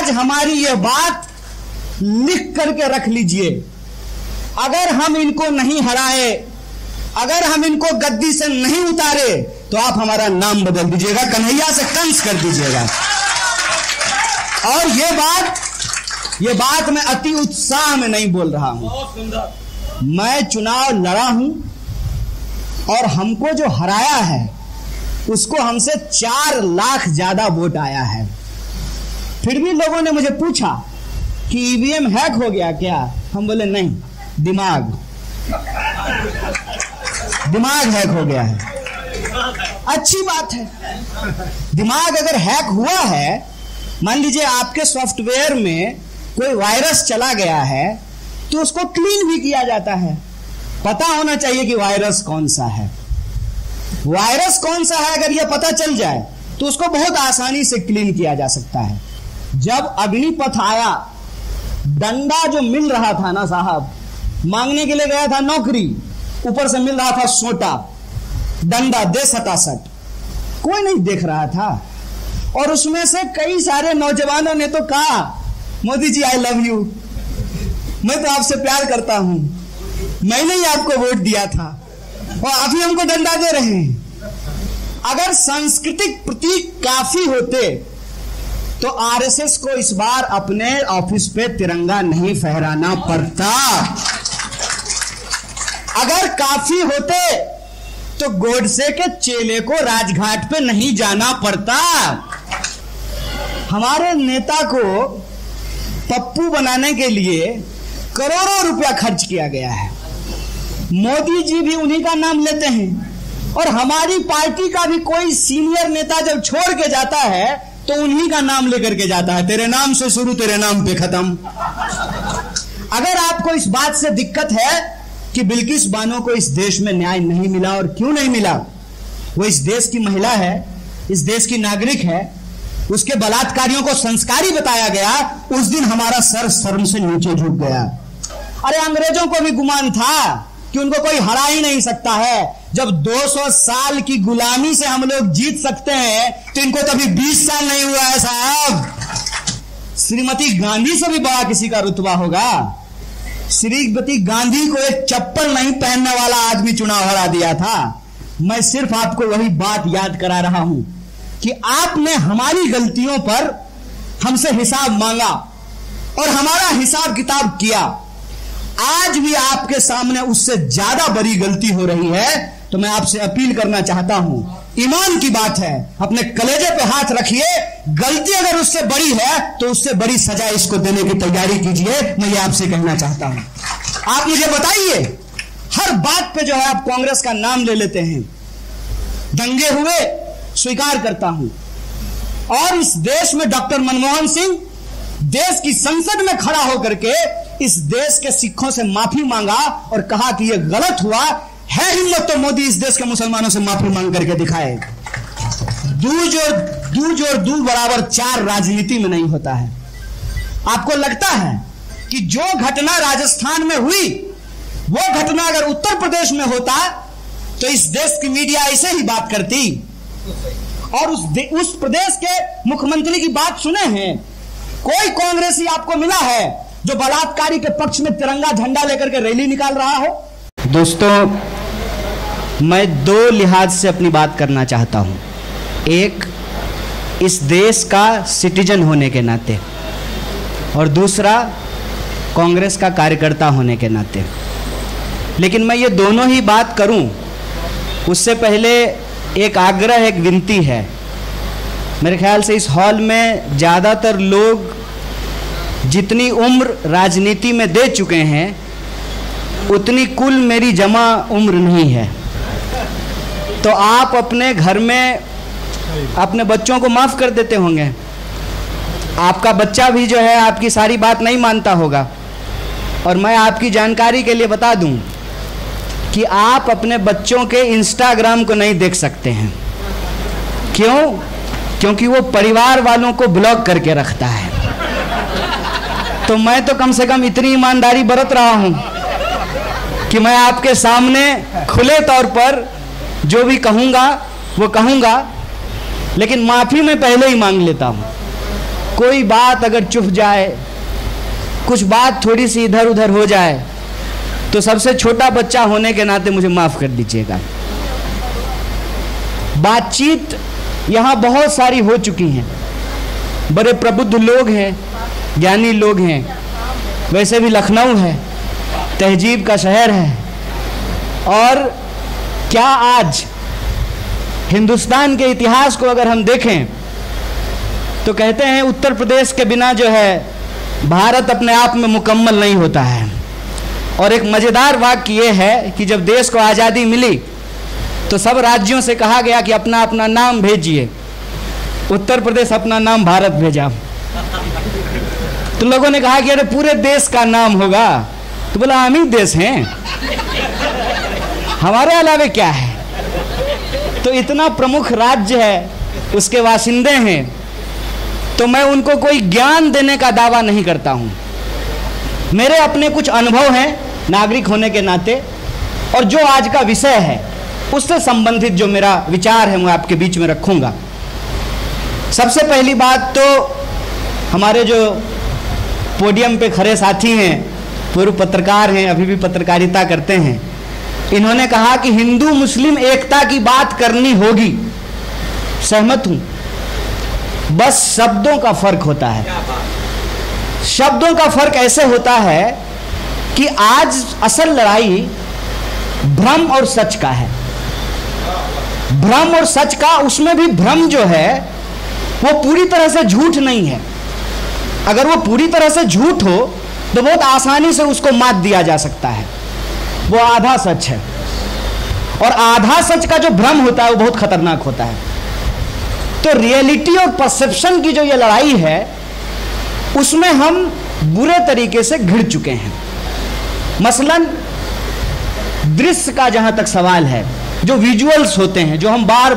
आज हमारी यह बात लिख करके रख लीजिए, अगर हम इनको नहीं हराए, अगर हम इनको गद्दी से नहीं उतारे तो आप हमारा नाम बदल दीजिएगा, कन्हैया से कंस कर दीजिएगा। और ये बात मैं अति उत्साह में नहीं बोल रहा हूं। मैं चुनाव लड़ा हूं और हमको जो हराया है उसको हमसे 4 लाख ज्यादा वोट आया है। फिर भी लोगों ने मुझे पूछा कि ईवीएम हैक हो गया क्या? हम बोले नहीं, दिमाग हैक हो गया है। अच्छी बात है, दिमाग अगर हैक हुआ है, मान लीजिए आपके सॉफ्टवेयर में कोई वायरस चला गया है तो उसको क्लीन भी किया जाता है। पता होना चाहिए कि वायरस कौन सा है। वायरस कौन सा है अगर यह पता चल जाए तो उसको बहुत आसानी से क्लीन किया जा सकता है। जब अग्निपथ आया, डंडा जो मिल रहा था ना साहब, मांगने के लिए गया था नौकरी, ऊपर से मिल रहा था सोटा, डंडा दे सटासट, कोई नहीं देख रहा था। और उसमें से कई सारे नौजवानों ने तो कहा, Modi ji I love you, मैं तो आपसे प्यार करता हूं, मैंने ही आपको वोट दिया था और आप ही हमको डंडा दे रहे हैं। अगर सांस्कृतिक प्रतीक काफी होते तो आरएसएस को इस बार अपने ऑफिस पे तिरंगा नहीं फहराना पड़ता। अगर काफी होते तो गोडसे के चेले को राजघाट पे नहीं जाना पड़ता। हमारे नेता को पप्पू बनाने के लिए करोड़ों रुपया खर्च किया गया है। मोदी जी भी उन्हीं का नाम लेते हैं और हमारी पार्टी का भी कोई सीनियर नेता जब छोड़ के जाता है तो उन्हीं का नाम लेकर के जाता है, तेरे नाम से शुरू, तेरे नाम पे खत्म। अगर आपको इस बात से दिक्कत है कि बिल्किस बानो को इस देश में न्याय नहीं मिला, और क्यों नहीं मिला, वो इस देश की महिला है, इस देश की नागरिक है, उसके बलात्कारियों को संस्कारी बताया गया, उस दिन हमारा सर शर्म से नीचे झुक गया। अरे अंग्रेजों को भी गुमान था कि उनको कोई हरा ही नहीं सकता है। जब 200 साल की गुलामी से हम लोग जीत सकते हैं तो इनको तो अभी 20 साल नहीं हुआ है साहब। श्रीमती गांधी से भी बड़ा किसी का रुतबा होगा। श्रीमती गांधी को एक चप्पल नहीं पहनने वाला आदमी चुनाव हरा दिया था। मैं सिर्फ आपको वही बात याद करा रहा हूं कि आपने हमारी गलतियों पर हमसे हिसाब मांगा और हमारा हिसाब किताब किया। आज भी आपके सामने उससे ज्यादा बड़ी गलती हो रही है, तो मैं आपसे अपील करना चाहता हूं, ईमान की बात है, अपने कलेजे पे हाथ रखिए। गलती अगर उससे बड़ी है तो उससे बड़ी सजा इसको देने की तैयारी कीजिए। मैं ये आपसे कहना चाहता हूं। आप मुझे बताइए, हर बात पे जो है आप कांग्रेस का नाम ले लेते हैं। दंगे हुए, स्वीकार करता हूं, और इस देश में डॉक्टर मनमोहन सिंह देश की संसद में खड़ा होकर के इस देश के सिखों से माफी मांगा और कहा कि यह गलत हुआ है। हिम्मत तो मोदी इस देश के मुसलमानों से माफी मांग करके दिखाए। दूज और दू बराबर 4 राजनीति में नहीं होता है। आपको लगता है कि जो घटना राजस्थान में हुई वो घटना अगर उत्तर प्रदेश में होता तो इस देश की मीडिया ऐसे ही बात करती? और उस प्रदेश के मुख्यमंत्री की बात सुने हैं? कोई कांग्रेसी आपको मिला है जो बलात्कारी के पक्ष में तिरंगा झंडा लेकर के रैली निकाल रहा हो? दोस्तों, मैं 2 लिहाज से अपनी बात करना चाहता हूं। एक, इस देश का सिटीजन होने के नाते, और दूसरा, कांग्रेस का कार्यकर्ता होने के नाते। लेकिन मैं ये दोनों ही बात करूं उससे पहले एक आग्रह, एक विनती है। मेरे ख्याल से इस हॉल में ज़्यादातर लोग जितनी उम्र राजनीति में दे चुके हैं उतनी कुल मेरी जमा उम्र नहीं है। तो आप अपने घर में अपने बच्चों को माफ़ कर देते होंगे। आपका बच्चा भी जो है आपकी सारी बात नहीं मानता होगा। और मैं आपकी जानकारी के लिए बता दूं कि आप अपने बच्चों के इंस्टाग्राम को नहीं देख सकते हैं। क्यों? क्योंकि वो परिवार वालों को ब्लॉक करके रखता है। तो मैं तो कम से कम इतनी ईमानदारी बरत रहा हूं कि मैं आपके सामने खुले तौर पर जो भी कहूंगा वो कहूंगा, लेकिन माफी मैं पहले ही मांग लेता हूं। कोई बात अगर चुप जाए, कुछ बात थोड़ी सी इधर उधर हो जाए, तो सबसे छोटा बच्चा होने के नाते मुझे माफ कर दीजिएगा। बातचीत यहाँ बहुत सारी हो चुकी हैं, बड़े प्रबुद्ध लोग हैं, ज्ञानी लोग हैं। वैसे भी लखनऊ है, तहजीब का शहर है, और क्या आज हिंदुस्तान के इतिहास को अगर हम देखें तो कहते हैं उत्तर प्रदेश के बिना जो है भारत अपने आप में मुकम्मल नहीं होता है। और एक मज़ेदार वाक्य ये है कि जब देश को आज़ादी मिली तो सब राज्यों से कहा गया कि अपना अपना नाम भेजिए। उत्तर प्रदेश अपना नाम भारत भेजा, तो लोगों ने कहा कि अरे पूरे देश का नाम होगा, तो बोला हम ही देश हैं, हमारे अलावे क्या है। तो इतना प्रमुख राज्य है, उसके वासिंदे हैं, तो मैं उनको कोई ज्ञान देने का दावा नहीं करता हूं। मेरे अपने कुछ अनुभव हैं नागरिक होने के नाते, और जो आज का विषय है उससे संबंधित जो मेरा विचार है मैं आपके बीच में रखूंगा। सबसे पहली बात तो हमारे जो पोडियम पे खड़े साथी हैं, पूर्व पत्रकार हैं, अभी भी पत्रकारिता करते हैं, इन्होंने कहा कि हिंदू मुस्लिम एकता की बात करनी होगी। सहमत हूं, बस शब्दों का फर्क होता है। शब्दों का फर्क ऐसे होता है कि आज असल लड़ाई भ्रम और सच का है। भ्रम और सच का, उसमें भी भ्रम जो है वो पूरी तरह से झूठ नहीं है। अगर वो पूरी तरह से झूठ हो तो बहुत आसानी से उसको मात दिया जा सकता है, वो आधा सच है। और आधा सच का जो भ्रम होता है वो बहुत खतरनाक होता है। तो रियलिटी और परसेप्शन की जो ये लड़ाई है उसमें हम बुरे तरीके से घिर चुके हैं। मसलन दृश्य का जहां तक सवाल है, जो विजुअल्स होते हैं, जो हम बार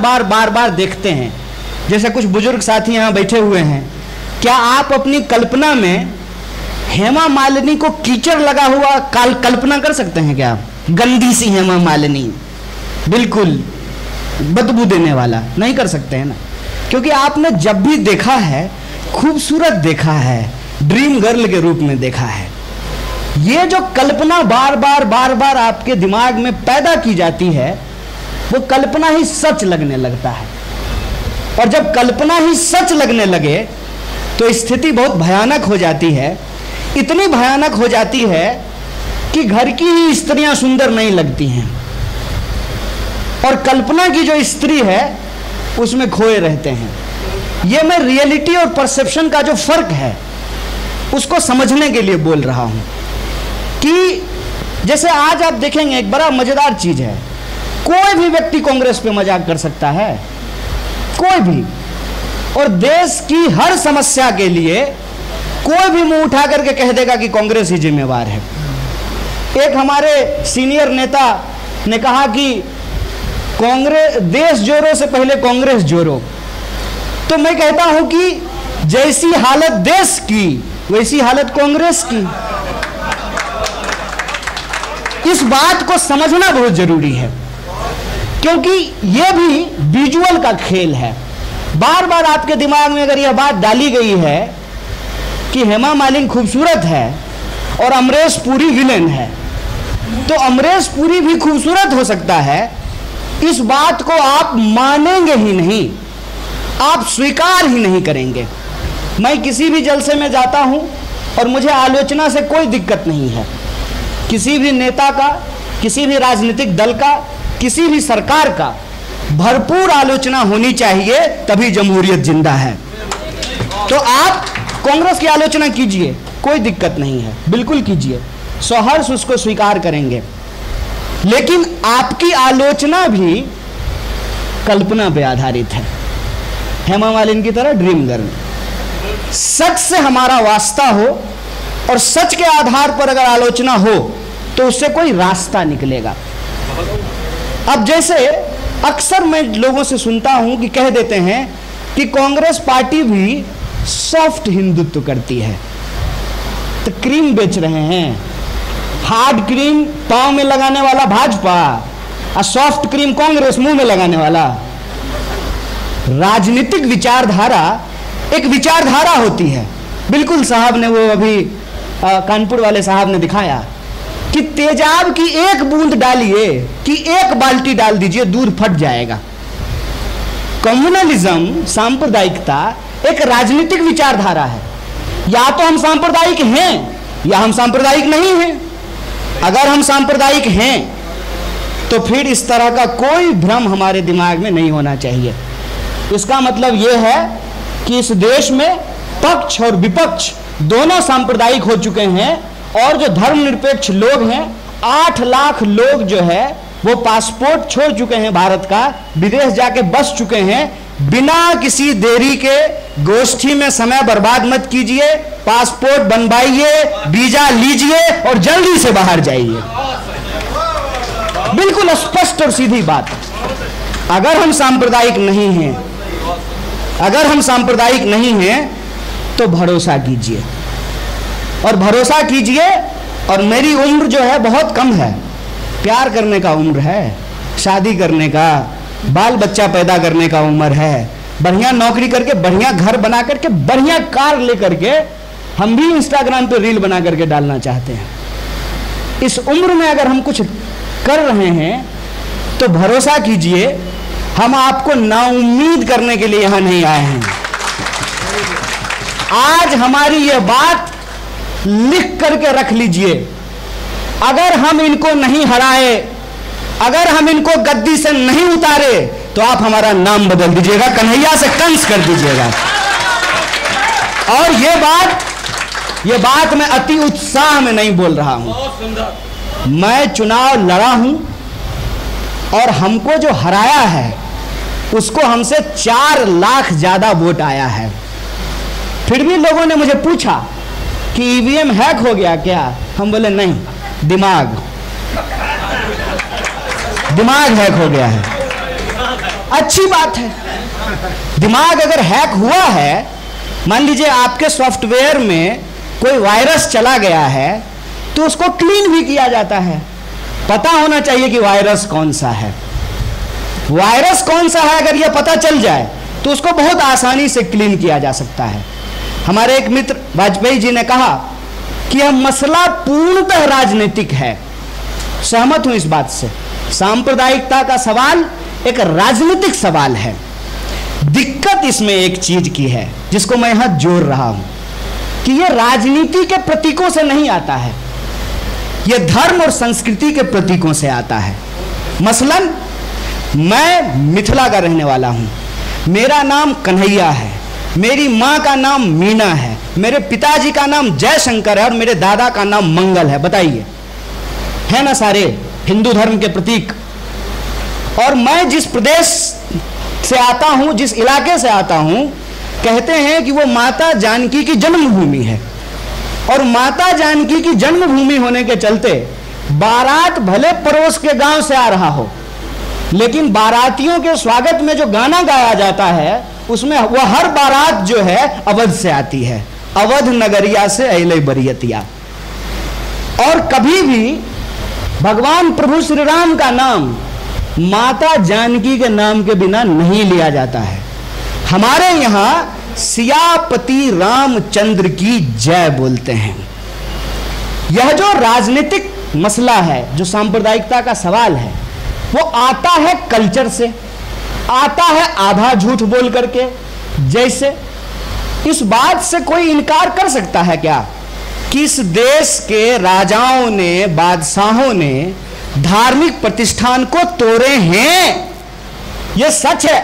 बार देखते हैं, जैसे कुछ बुजुर्ग साथी यहां बैठे हुए हैं, क्या आप अपनी कल्पना में हेमा मालिनी को कीचड़ लगा हुआ कल्पना कर सकते हैं क्या? गंदी सी हेमा मालिनी, बिल्कुल बदबू देने वाला, नहीं कर सकते हैं ना, क्योंकि आपने जब भी देखा है खूबसूरत देखा है, ड्रीम गर्ल के रूप में देखा है। ये जो कल्पना बार बार आपके दिमाग में पैदा की जाती है, वो कल्पना ही सच लगने लगता है। और जब कल्पना ही सच लगने लगे तो स्थिति बहुत भयानक हो जाती है। इतनी भयानक हो जाती है कि घर की ही स्त्रियां सुंदर नहीं लगती हैं, और कल्पना की जो स्त्री है उसमें खोए रहते हैं। ये मैं रियलिटी और परसेप्शन का जो फर्क है उसको समझने के लिए बोल रहा हूं कि जैसे आज आप देखेंगे, एक बड़ा मजेदार चीज है, कोई भी व्यक्ति कांग्रेस पे मजाक कर सकता है, कोई भी, और देश की हर समस्या के लिए कोई भी मुंह उठा करके कह देगा कि कांग्रेस ही जिम्मेवार है। एक हमारे सीनियर नेता ने कहा कि कांग्रेस, देश जोरो से पहले कांग्रेस जोरो। तो मैं कहता हूं कि जैसी हालत देश की वैसी हालत कांग्रेस की। इस बात को समझना बहुत जरूरी है, क्योंकि यह भी विजुअल का खेल है। बार बार आपके दिमाग में अगर यह बात डाली गई है कि हेमा मालिनी खूबसूरत है और अमरीश पुरी विलेन है, तो अमरीश पुरी भी खूबसूरत हो सकता है, इस बात को आप मानेंगे ही नहीं, आप स्वीकार ही नहीं करेंगे। मैं किसी भी जलसे में जाता हूं और मुझे आलोचना से कोई दिक्कत नहीं है। किसी भी नेता का, किसी भी राजनीतिक दल का, किसी भी सरकार का भरपूर आलोचना होनी चाहिए, तभी जमहूरियत जिंदा है। तो आप कांग्रेस की आलोचना कीजिए, कोई दिक्कत नहीं है, बिल्कुल कीजिए, सहर्ष उसको स्वीकार करेंगे। लेकिन आपकी आलोचना भी कल्पना पे आधारित है, हेमा मालिनी की तरह ड्रीम गर्ल। सच से हमारा वास्ता हो और सच के आधार पर अगर आलोचना हो तो उससे कोई रास्ता निकलेगा। अब जैसे अक्सर मैं लोगों से सुनता हूं कि कह देते हैं कि कांग्रेस पार्टी भी सॉफ्ट हिंदुत्व करती है, तो क्रीम बेच रहे हैं, हार्ड क्रीम पांव में लगाने वाला भाजपा और सॉफ्ट क्रीम कांग्रेस मुंह में लगाने वाला। राजनीतिक विचारधारा एक विचारधारा होती है। बिल्कुल साहब ने वो अभी कानपुर वाले साहब ने दिखाया कि तेजाब की एक बूंद डालिए कि एक बाल्टी डाल दीजिए, दूध फट जाएगा। कम्युनलिज्म, सांप्रदायिकता एक राजनीतिक विचारधारा है। या तो हम सांप्रदायिक हैं या हम सांप्रदायिक नहीं हैं। अगर हम सांप्रदायिक हैं तो फिर इस तरह का कोई भ्रम हमारे दिमाग में नहीं होना चाहिए। इसका मतलब यह है कि इस देश में पक्ष और विपक्ष दोनों सांप्रदायिक हो चुके हैं, और जो धर्मनिरपेक्ष लोग हैं 8 लाख लोग जो है वो पासपोर्ट छोड़ चुके हैं भारत का, विदेश जाके बस चुके हैं। बिना किसी देरी के गोष्ठी में समय बर्बाद मत कीजिए, पासपोर्ट बनवाइए, वीजा लीजिए और जल्दी से बाहर जाइए। बिल्कुल स्पष्ट और सीधी बात। अगर हम सांप्रदायिक नहीं हैं, अगर हम सांप्रदायिक नहीं हैं तो भरोसा कीजिए, और भरोसा कीजिए। और मेरी उम्र जो है बहुत कम है, प्यार करने का उम्र है, शादी करने का, बाल बच्चा पैदा करने का उम्र है, बढ़िया नौकरी करके, बढ़िया घर बना करके, बढ़िया कार लेकर के हम भी इंस्टाग्राम पे रील बना करके डालना चाहते हैं। इस उम्र में अगर हम कुछ कर रहे हैं तो भरोसा कीजिए, हम आपको नाउम्मीद करने के लिए यहां नहीं आए हैं। आज हमारी यह बात लिख करके रख लीजिए, अगर हम इनको नहीं हराए, अगर हम इनको गद्दी से नहीं उतारे तो आप हमारा नाम बदल दीजिएगा, कन्हैया से कंस कर दीजिएगा। और ये बात मैं अति उत्साह में नहीं बोल रहा हूं। मैं चुनाव लड़ा हूं और हमको जो हराया है उसको हमसे 4 लाख ज्यादा वोट आया है। फिर भी लोगों ने मुझे पूछा कि ईवीएम हैक हो गया क्या? हम बोले नहीं, दिमाग हैक हो गया है। अच्छी बात है, दिमाग अगर हैक हुआ है, मान लीजिए आपके सॉफ्टवेयर में कोई वायरस चला गया है तो उसको क्लीन भी किया जाता है। पता होना चाहिए कि वायरस कौन सा है। वायरस कौन सा है अगर यह पता चल जाए तो उसको बहुत आसानी से क्लीन किया जा सकता है। हमारे एक मित्र वाजपेयी जी ने कहा कि यह मसला पूर्णतः राजनीतिक है। सहमत हूं इस बात से। सांप्रदायिकता का सवाल एक राजनीतिक सवाल है। दिक्कत इसमें एक चीज की है जिसको मैं यहां जोड़ रहा हूं कि यह राजनीति के प्रतीकों से नहीं आता है, यह धर्म और संस्कृति के प्रतीकों से आता है। मसलन मैं मिथिला का रहने वाला हूं, मेरा नाम कन्हैया है, मेरी मां का नाम मीना है, मेरे पिताजी का नाम जयशंकर है और मेरे दादा का नाम मंगल है। बताइए, है ना सारे हिंदू धर्म के प्रतीक। और मैं जिस प्रदेश से आता हूं, जिस इलाके से आता हूं, कहते हैं कि वो माता जानकी की जन्मभूमि है। और माता जानकी की जन्मभूमि होने के चलते बारात भले पड़ोस के गांव से आ रहा हो, लेकिन बारातियों के स्वागत में जो गाना गाया जाता है उसमें वह हर बारात जो है अवध से आती है, अवध नगरिया से अइले बरियतिया। और कभी भी भगवान प्रभु श्री राम का नाम माता जानकी के नाम के बिना नहीं लिया जाता है। हमारे यहां सियापति रामचंद्र की जय बोलते हैं। यह जो राजनीतिक मसला है, जो सांप्रदायिकता का सवाल है, वो आता है कल्चर से, आता है आधा झूठ बोल करके। जैसे इस बात से कोई इनकार कर सकता है क्या कि इस देश के राजाओं ने, बादशाहों ने धार्मिक प्रतिष्ठान को तोड़े हैं? यह सच है,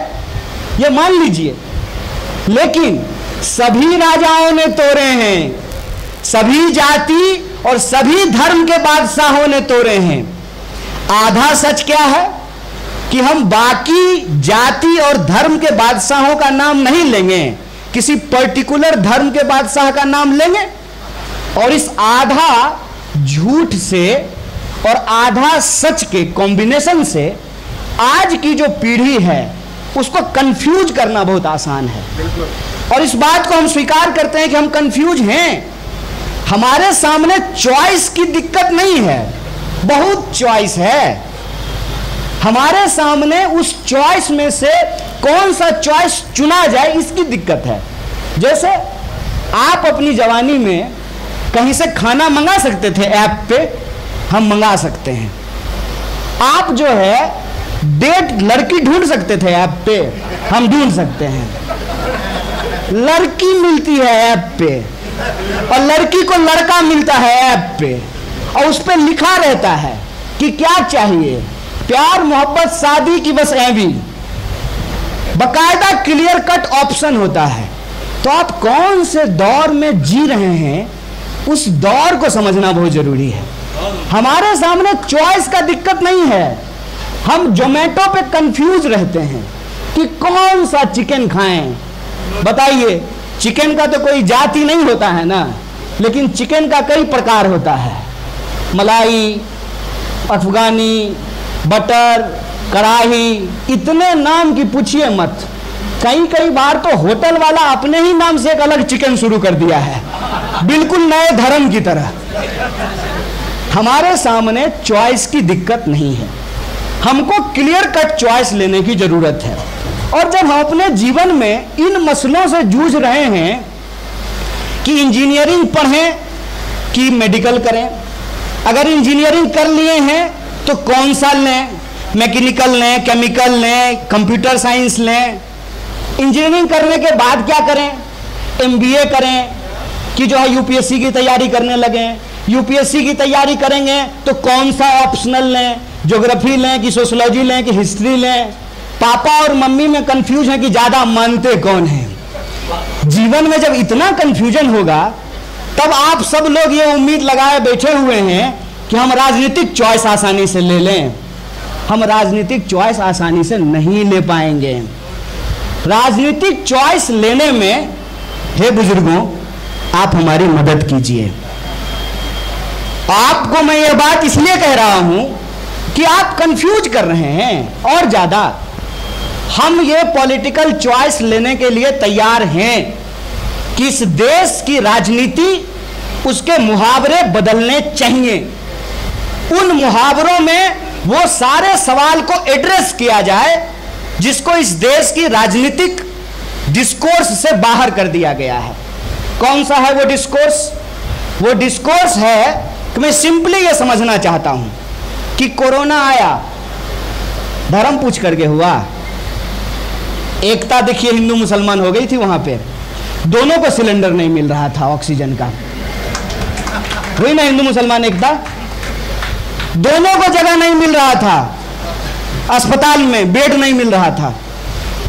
यह मान लीजिए। लेकिन सभी राजाओं ने तोड़े हैं, सभी जाति और सभी धर्म के बादशाहों ने तोड़े हैं। आधा सच क्या है कि हम बाकी जाति और धर्म के बादशाहों का नाम नहीं लेंगे, किसी पर्टिकुलर धर्म के बादशाह का नाम लेंगे। और इस आधा झूठ से और आधा सच के कॉम्बिनेशन से आज की जो पीढ़ी है उसको कंफ्यूज करना बहुत आसान है। और इस बात को हम स्वीकार करते हैं कि हम कंफ्यूज हैं। हमारे सामने चॉइस की दिक्कत नहीं है, बहुत चॉइस है। हमारे सामने उस चॉइस में से कौन सा चॉइस चुना जाए इसकी दिक्कत है। जैसे आप अपनी जवानी में कहीं से खाना मंगा सकते थे, ऐप पे हम मंगा सकते हैं। आप जो है डेट लड़की ढूंढ सकते थे, ऐप पे हम ढूंढ सकते हैं। लड़की मिलती है ऐप पे और लड़की को लड़का मिलता है ऐप पे, और उस पर लिखा रहता है कि क्या चाहिए, प्यार मोहब्बत शादी की बस ऐवी, बकायदा क्लियर कट ऑप्शन होता है। तो आप कौन से दौर में जी रहे हैं, उस दौर को समझना बहुत जरूरी है। हमारे सामने चॉइस का दिक्कत नहीं है, हम जोमेटो पे कंफ्यूज रहते हैं कि कौन सा चिकन खाएं। बताइए, चिकन का तो कोई जाति नहीं होता है ना, लेकिन चिकन का कई प्रकार होता है, मलाई, अफगानी, बटर, कढ़ाई, इतने नाम की पूछिए मत। कई बार तो होटल वाला अपने ही नाम से एक अलग चिकन शुरू कर दिया है, बिल्कुल नए धर्म की तरह। हमारे सामने चॉइस की दिक्कत नहीं है, हमको क्लियर कट चॉइस लेने की जरूरत है। और जब हम अपने जीवन में इन मसलों से जूझ रहे हैं कि इंजीनियरिंग पढ़ें कि मेडिकल करें, अगर इंजीनियरिंग कर लिए हैं तो कौन सा लें, मैकेनिकल लें, केमिकल लें, कंप्यूटर साइंस लें, इंजीनियरिंग करने के बाद क्या करें, एमबीए करें कि जो है यूपीएससी की तैयारी करने लगे, यूपीएससी की तैयारी करेंगे तो कौन सा ऑप्शनल लें, ज्योग्राफी लें कि सोशियोलॉजी लें कि हिस्ट्री लें। पापा और मम्मी में कंफ्यूज है कि ज्यादा मानते कौन है। जीवन में जब इतना कंफ्यूजन होगा तब आप सब लोग ये उम्मीद लगाए बैठे हुए हैं कि हम राजनीतिक चॉइस आसानी से ले लें। हम राजनीतिक चॉइस आसानी से नहीं ले पाएंगे। राजनीतिक चॉइस लेने में, हे बुजुर्गों, आप हमारी मदद कीजिए। आपको मैं ये बात इसलिए कह रहा हूं कि आप कंफ्यूज कर रहे हैं और ज्यादा। हम ये पॉलिटिकल चॉइस लेने के लिए तैयार हैं कि इस देश की राजनीति, उसके मुहावरे बदलने चाहिए। उन मुहावरों में वो सारे सवाल को एड्रेस किया जाए जिसको इस देश की राजनीतिक डिस्कोर्स से बाहर कर दिया गया है। कौन सा है वो डिस्कोर्स? वो डिस्कोर्स है कि मैं सिंपली ये समझना चाहता हूं कि कोरोना आया, धर्म पूछ करके हुआ, एकता देखिए हिंदू मुसलमान हो गई थी वहां पे, दोनों को सिलेंडर नहीं मिल रहा था ऑक्सीजन का, हुई ना हिंदू मुसलमान एकता? दोनों को जगह नहीं मिल रहा था, अस्पताल में बेड नहीं मिल रहा था,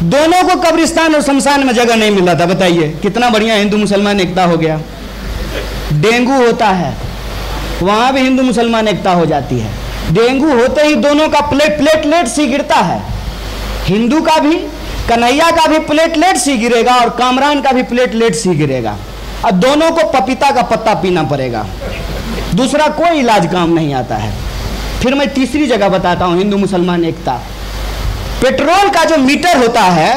दोनों को कब्रिस्तान और शमशान में जगह नहीं मिल रहा था। बताइए कितना बढ़िया हिंदू मुसलमान एकता हो गया। डेंगू होता है, वहां भी हिंदू मुसलमान एकता हो जाती है। डेंगू होते ही दोनों का प्लेटलेट सी गिरता है, हिंदू का भी, कन्हैया का भी प्लेटलेट सी गिरेगा और कामरान का भी प्लेटलेट सी गिरेगा। अब दोनों को पपीता का पत्ता पीना पड़ेगा, दूसरा कोई इलाज काम नहीं आता है। फिर मैं तीसरी जगह बताता हूं हिंदू मुसलमान एकता। पेट्रोल का जो मीटर होता है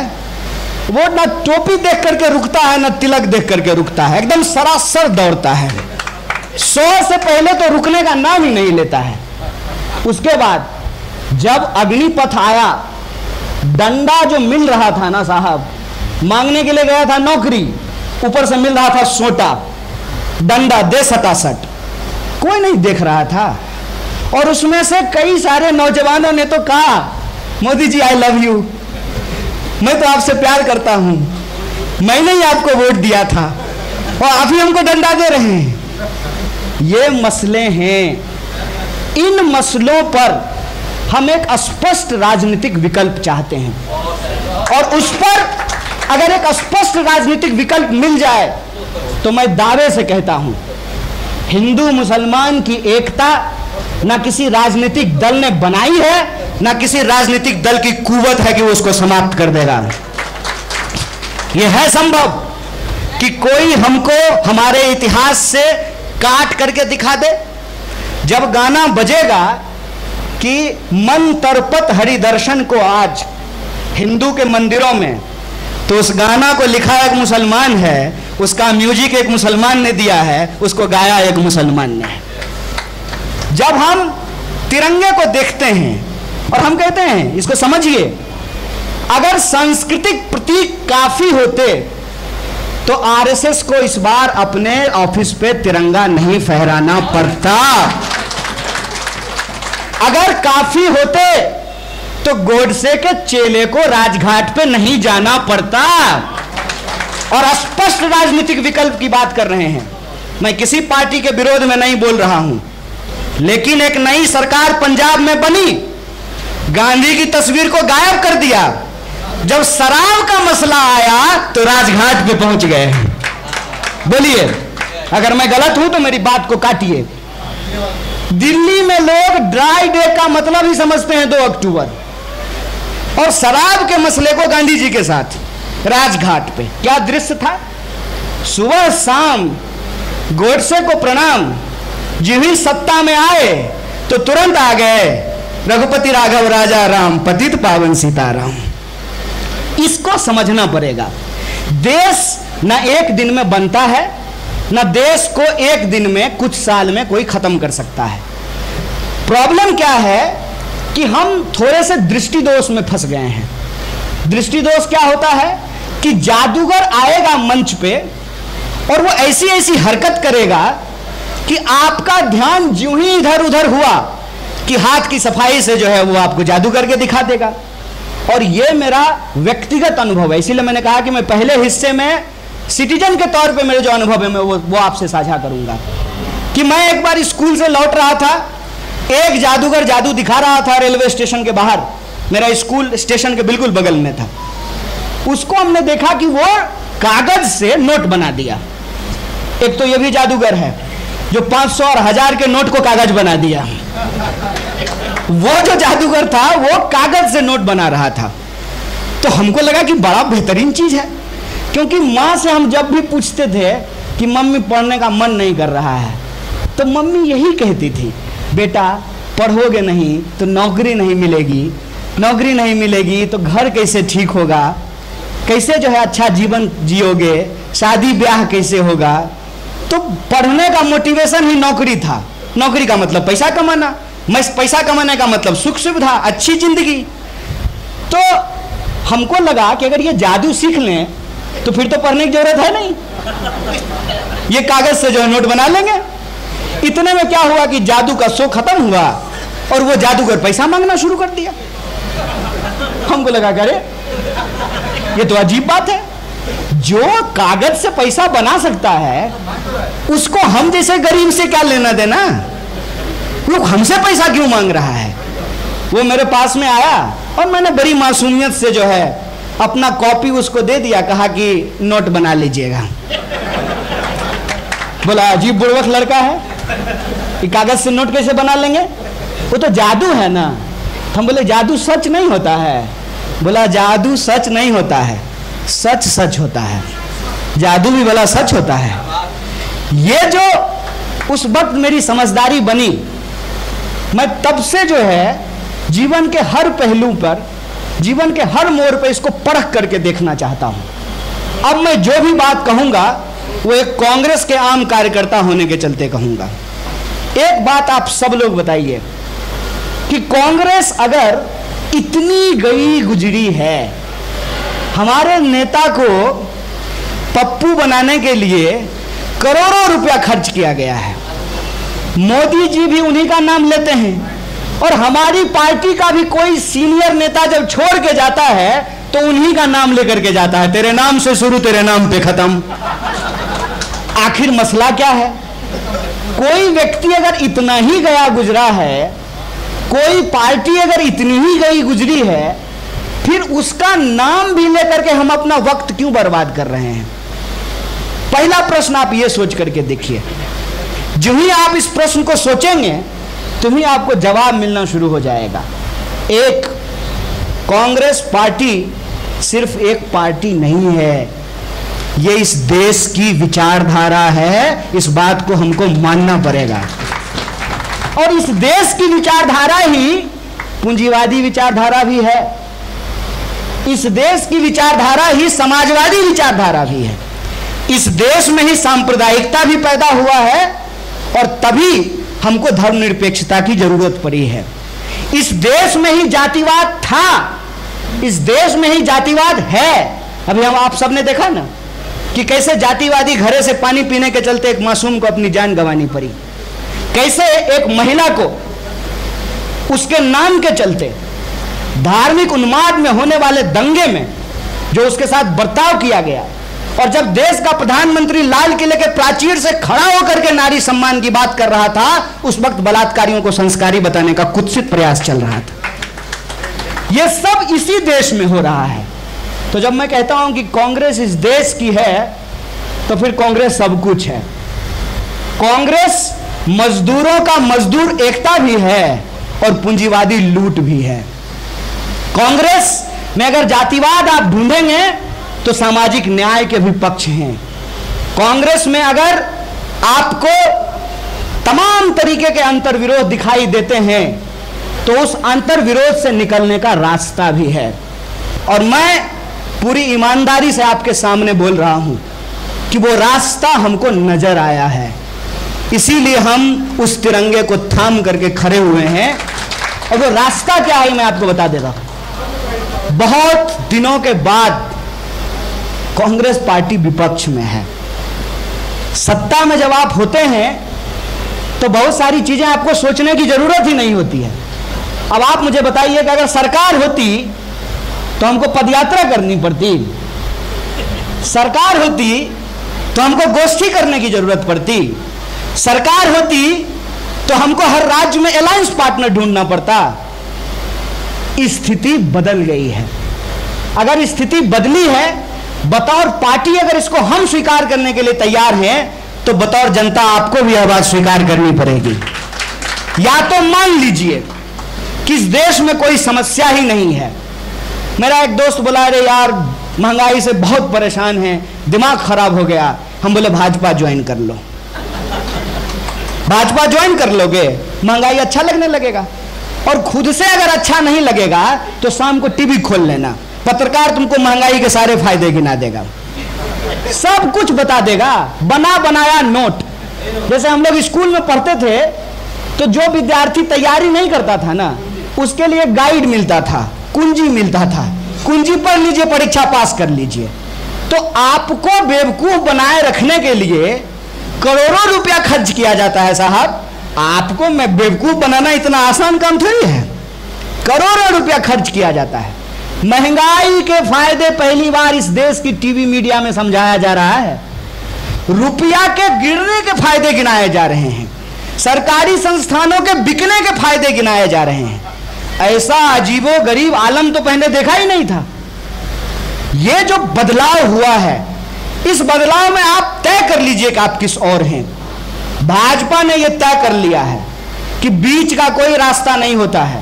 वो ना टोपी देख करके रुकता है ना तिलक देख करके रुकता है, एकदम सरासर दौड़ता है, 100 से पहले तो रुकने का नाम ही नहीं लेता है। उसके बाद जब अग्निपथ आया, डंडा जो मिल रहा था ना साहब, मांगने के लिए गया था नौकरी, ऊपर से मिल रहा था सोटा, डंडा दे सटासट, कोई नहीं देख रहा था। और उसमें से कई सारे नौजवानों ने तो कहा, Modi ji I love you, मैं तो आपसे प्यार करता हूं, मैंने ही आपको वोट दिया था और आप ही हमको डंडा दे रहे हैं। ये मसले हैं, इन मसलों पर हम एक स्पष्ट राजनीतिक विकल्प चाहते हैं और उस पर अगर एक स्पष्ट राजनीतिक विकल्प मिल जाए तो मैं दावे से कहता हूं हिंदू मुसलमान की एकता ना किसी राजनीतिक दल ने बनाई है, ना किसी राजनीतिक दल की कुवत है कि वो उसको समाप्त कर देगा। यह है संभव कि कोई हमको हमारे इतिहास से काट करके दिखा दे। जब गाना बजेगा कि मन तरपत हरिदर्शन को आज हिंदू के मंदिरों में, तो उस गाना को लिखा एक मुसलमान है, उसका म्यूजिक एक मुसलमान ने दिया है, उसको गाया एक मुसलमान ने। जब हम तिरंगे को देखते हैं और हम कहते हैं, इसको समझिए, अगर सांस्कृतिक प्रतीक काफी होते तो आरएसएस को इस बार अपने ऑफिस पे तिरंगा नहीं फहराना पड़ता। अगर काफी होते तो गोडसे के चेले को राजघाट पे नहीं जाना पड़ता। और स्पष्ट राजनीतिक विकल्प की बात कर रहे हैं। मैं किसी पार्टी के विरोध में नहीं बोल रहा हूं, लेकिन एक नई सरकार पंजाब में बनी, गांधी की तस्वीर को गायब कर दिया। जब शराब का मसला आया तो राजघाट पे पहुंच गए। बोलिए, अगर मैं गलत हूं तो मेरी बात को काटिए। दिल्ली में लोग ड्राई डे का मतलब ही समझते हैं 2 अक्टूबर, और शराब के मसले को गांधी जी के साथ राजघाट पे क्या दृश्य था। सुबह शाम गोडसे को प्रणाम। जिस सत्ता में आए तो तुरंत आ गए रघुपति राघव राजा राम, पतित पावन सीताराम। इसको समझना पड़ेगा। देश न एक दिन में बनता है, न देश को एक दिन में, कुछ साल में कोई खत्म कर सकता है। प्रॉब्लम क्या है कि हम थोड़े से दृष्टि दोष में फंस गए हैं। दृष्टि दोष क्या होता है कि जादूगर आएगा मंच पे और वो ऐसी ऐसी हरकत करेगा कि आपका ध्यान ज्यों ही इधर उधर हुआ कि हाथ की सफाई से जो है वो आपको जादू करके दिखा देगा। और ये मेरा व्यक्तिगत अनुभव है, इसीलिए मैंने कहा कि मैं पहले हिस्से में सिटीजन के तौर पे मेरे जो अनुभव है मैं वो आपसे साझा करूंगा। कि मैं एक बार स्कूल से लौट रहा था, एक जादूगर जादू दिखा रहा था रेलवे स्टेशन के बाहर। मेरा स्कूल स्टेशन के बिल्कुल बगल में था। उसको हमने देखा कि वो कागज से नोट बना दिया। एक तो ये भी जादूगर है जो 500 और 1000 के नोट को कागज बना दिया। वो जो जादूगर था वो कागज से नोट बना रहा था। तो हमको लगा कि बड़ा बेहतरीन चीज है, क्योंकि माँ से हम जब भी पूछते थे कि मम्मी पढ़ने का मन नहीं कर रहा है, तो मम्मी यही कहती थी, बेटा पढ़ोगे नहीं तो नौकरी नहीं मिलेगी, नौकरी नहीं मिलेगी तो घर कैसे ठीक होगा, कैसे जो है अच्छा जीवन जियोगे, शादी ब्याह कैसे होगा। तो पढ़ने का मोटिवेशन ही नौकरी था। नौकरी का मतलब पैसा कमाना, पैसा कमाने का मतलब सुख सुविधा, अच्छी जिंदगी। तो हमको लगा कि अगर ये जादू सीख लें तो फिर तो पढ़ने की जरूरत है नहीं, ये कागज से जो है नोट बना लेंगे। इतने में क्या हुआ कि जादू का शो खत्म हुआ और वो जादूगर पैसा मांगना शुरू कर दिया। हमको लगा करे ये तो अजीब बात है, जो कागज से पैसा बना सकता है उसको हम जैसे गरीब से क्या लेना देना, वो हमसे पैसा क्यों मांग रहा है। वो मेरे पास में आया और मैंने बड़ी मासूमियत से जो है अपना कॉपी उसको दे दिया, कहा कि नोट बना लीजिएगा। बोला अजीब बुड़वक लड़का है, कि कागज से नोट कैसे बना लेंगे, वो तो जादू है ना। हम बोले जादू सच नहीं होता है। बोला जादू सच नहीं होता है, सच सच होता है, जादू भी भला सच होता है। ये जो उस वक्त मेरी समझदारी बनी, मैं तब से जो है जीवन के हर पहलू पर, जीवन के हर मोड़ पर इसको परख करके देखना चाहता हूं। अब मैं जो भी बात कहूंगा वो एक कांग्रेस के आम कार्यकर्ता होने के चलते कहूंगा। एक बात आप सब लोग बताइए कि कांग्रेस अगर इतनी गई गुजरी है, हमारे नेता को पप्पू बनाने के लिए करोड़ों रुपया खर्च किया गया है, मोदी जी भी उन्हीं का नाम लेते हैं, और हमारी पार्टी का भी कोई सीनियर नेता जब छोड़ के जाता है तो उन्हीं का नाम लेकर के जाता है, तेरे नाम से शुरू तेरे नाम पे खत्म। आखिर मसला क्या है। कोई व्यक्ति अगर इतना ही गया गुजरा है, कोई पार्टी अगर इतनी ही गई गुजरी है, फिर उसका नाम भी लेकर के हम अपना वक्त क्यों बर्बाद कर रहे हैं। पहला प्रश्न आप ये सोच करके देखिए। जो ही आप इस प्रश्न को सोचेंगे तो ही आपको जवाब मिलना शुरू हो जाएगा। एक, कांग्रेस पार्टी सिर्फ एक पार्टी नहीं है, ये इस देश की विचारधारा है, इस बात को हमको मानना पड़ेगा। और इस देश की विचारधारा ही पूंजीवादी विचारधारा भी है, इस देश की विचारधारा ही समाजवादी विचारधारा भी है, इस देश में ही सांप्रदायिकता भी पैदा हुआ है, और तभी हमको धर्मनिरपेक्षता की जरूरत पड़ी है। इस देश में ही जातिवाद था, इस देश में ही जातिवाद है। अभी हम आप सबने देखा ना कि कैसे जातिवादी घरे से पानी पीने के चलते एक मासूम को अपनी जान गंवानी पड़ी, कैसे एक महिला को उसके नाम के चलते धार्मिक उन्माद में होने वाले दंगे में जो उसके साथ बर्ताव किया गया, और जब देश का प्रधानमंत्री लाल किले के प्राचीर से खड़ा होकर के नारी सम्मान की बात कर रहा था, उस वक्त बलात्कारियों को संस्कारी बताने का कुत्सित प्रयास चल रहा था। यह सब इसी देश में हो रहा है। तो जब मैं कहता हूं कि कांग्रेस इस देश की है, तो फिर कांग्रेस सब कुछ है। कांग्रेस मजदूरों का मजदूर एकता भी है और पूंजीवादी लूट भी है। कांग्रेस में अगर जातिवाद आप ढूंढेंगे तो सामाजिक न्याय के भी पक्ष हैं। कांग्रेस में अगर आपको तमाम तरीके के अंतर्विरोध दिखाई देते हैं तो उस अंतर्विरोध से निकलने का रास्ता भी है। और मैं पूरी ईमानदारी से आपके सामने बोल रहा हूं कि वो रास्ता हमको नजर आया है, इसीलिए हम उस तिरंगे को थाम करके खड़े हुए हैं। और वो रास्ता क्या है मैं आपको बता देता हूं। बहुत दिनों के बाद कांग्रेस पार्टी विपक्ष में है। सत्ता में जब आप होते हैं तो बहुत सारी चीजें आपको सोचने की जरूरत ही नहीं होती है। अब आप मुझे बताइए कि अगर सरकार होती तो हमको पदयात्रा करनी पड़ती, सरकार होती तो हमको गोष्ठी करने की जरूरत पड़ती, सरकार होती तो हमको हर राज्य में अलायंस पार्टनर ढूंढना पड़ता। स्थिति बदल गई है। अगर स्थिति बदली है, बतौर पार्टी अगर इसको हम स्वीकार करने के लिए तैयार हैं, तो बतौर जनता आपको भी यह बात स्वीकार करनी पड़ेगी। या तो मान लीजिए कि इस देश में कोई समस्या ही नहीं है। मेरा एक दोस्त बोला, अरे यार महंगाई से बहुत परेशान है, दिमाग खराब हो गया। हम बोले भाजपा ज्वाइन कर लो। भाजपा ज्वाइन कर लोगे, महंगाई अच्छा लगने लगेगा। और खुद से अगर अच्छा नहीं लगेगा तो शाम को टीवी खोल लेना, पत्रकार तुमको महंगाई के सारे फायदे गिना देगा, सब कुछ बता देगा, बना बनाया नोट। जैसे हम लोग स्कूल में पढ़ते थे तो जो विद्यार्थी तैयारी नहीं करता था ना, उसके लिए गाइड मिलता था, कुंजी मिलता था, कुंजी पढ़ लीजिए, परीक्षा पास कर लीजिए। तो आपको बेवकूफ बनाए रखने के लिए करोड़ों रुपया खर्च किया जाता है साहब। आपको मैं बेवकूफ बनाना इतना आसान काम थोड़ी है, करोड़ों रुपया खर्च किया जाता है। महंगाई के फायदे पहली बार इस देश की टीवी मीडिया में समझाया जा रहा है। रुपया के गिरने के फायदे गिनाए जा रहे हैं, सरकारी संस्थानों के बिकने के फायदे गिनाए जा रहे हैं। ऐसा अजीबो गरीब आलम तो पहले देखा ही नहीं था। यह जो बदलाव हुआ है, इस बदलाव में आप तय कर लीजिए कि आप किस ओर हैं। भाजपा ने यह तय कर लिया है कि बीच का कोई रास्ता नहीं होता है।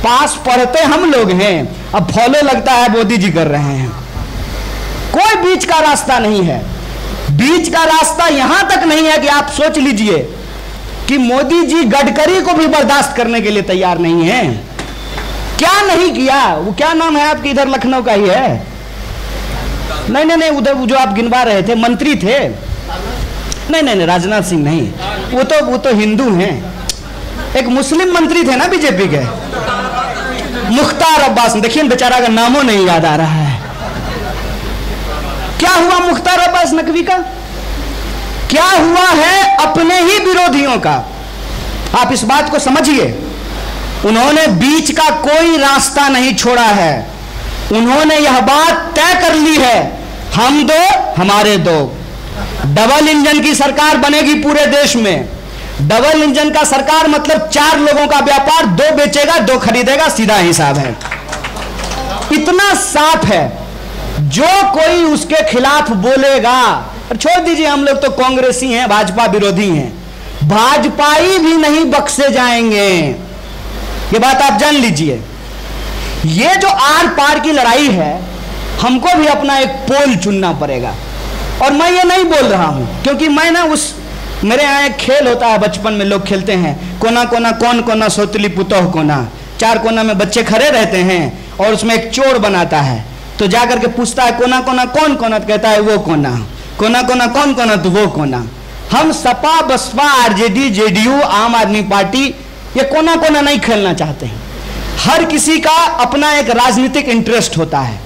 पास पढ़ते हम लोग हैं, अब फॉलो लगता है मोदी जी कर रहे हैं। कोई बीच का रास्ता नहीं है। बीच का रास्ता यहां तक नहीं है कि आप सोच लीजिए कि मोदी जी गडकरी को भी बर्दाश्त करने के लिए तैयार नहीं है। क्या नहीं किया, वो क्या नाम है आपके, इधर लखनऊ का ही है? नहीं, उधर जो आप गिनवा रहे थे मंत्री थे, नहीं, राजनाथ सिंह नहीं, वो तो हिंदू हैं। एक मुस्लिम मंत्री थे ना बीजेपी के, मुख्तार अब्बास। देखिए बेचारा का नामों नहीं याद आ रहा है। क्या हुआ मुख्तार अब्बास नकवी का? क्या हुआ है अपने ही विरोधियों का? आप इस बात को समझिए। उन्होंने बीच का कोई रास्ता नहीं छोड़ा है। उन्होंने यह बात तय कर ली है, हम दो हमारे दो। डबल इंजन की सरकार बनेगी पूरे देश में। डबल इंजन का सरकार मतलब 4 लोगों का व्यापार, 2 बेचेगा 2 खरीदेगा, सीधा हिसाब है। इतना साफ है। जो कोई उसके खिलाफ बोलेगा, और छोड़ दीजिए हम लोग तो कांग्रेसी हैं, भाजपा विरोधी हैं, भाजपाई भी नहीं बख्शे जाएंगे। ये बात आप जान लीजिए। ये जो आर पार की लड़ाई है, हमको भी अपना एक पोल चुनना पड़ेगा। और मैं ये नहीं बोल रहा हूं क्योंकि मैं ना मेरे यहाँ एक खेल होता है, बचपन में लोग खेलते हैं, कोना कोना कौन कोना सोतली पुतोह कोना। 4 कोना में बच्चे खड़े रहते हैं और उसमें एक चोर बनाता है, तो जाकर के पूछता है कोना कोना कौन कोना, तो कहता है वो कोना। कोना कोना कौन कोना, तो वो कोना। हम सपा बसपा आरजेडी जेडीयू आम आदमी पार्टी ये कोना कोना नहीं खेलना चाहते हैं। हर किसी का अपना एक राजनीतिक इंटरेस्ट होता है,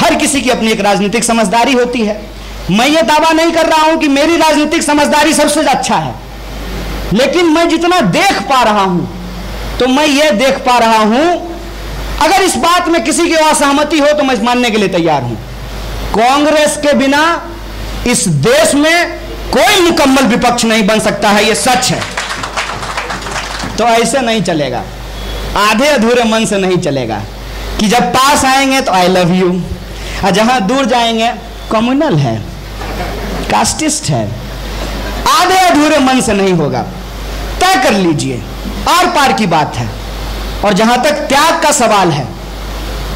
हर किसी की अपनी एक राजनीतिक समझदारी होती है। मैं ये दावा नहीं कर रहा हूं कि मेरी राजनीतिक समझदारी सबसे अच्छा है, लेकिन मैं जितना देख पा रहा हूं तो मैं ये देख पा रहा हूं, अगर इस बात में किसी की असहमति हो तो मैं मानने के लिए तैयार हूं, कांग्रेस के बिना इस देश में कोई मुकम्मल विपक्ष नहीं बन सकता है, यह सच है। तो ऐसे नहीं चलेगा, आधे अधूरे मन से नहीं चलेगा कि जब पास आएंगे तो आई लव यू, और जहां दूर जाएंगे कम्युनल है, कास्टिस्ट है। आधे अधूरे मन से नहीं होगा, तय कर लीजिए, आर पार की बात है। और जहां तक त्याग का सवाल है,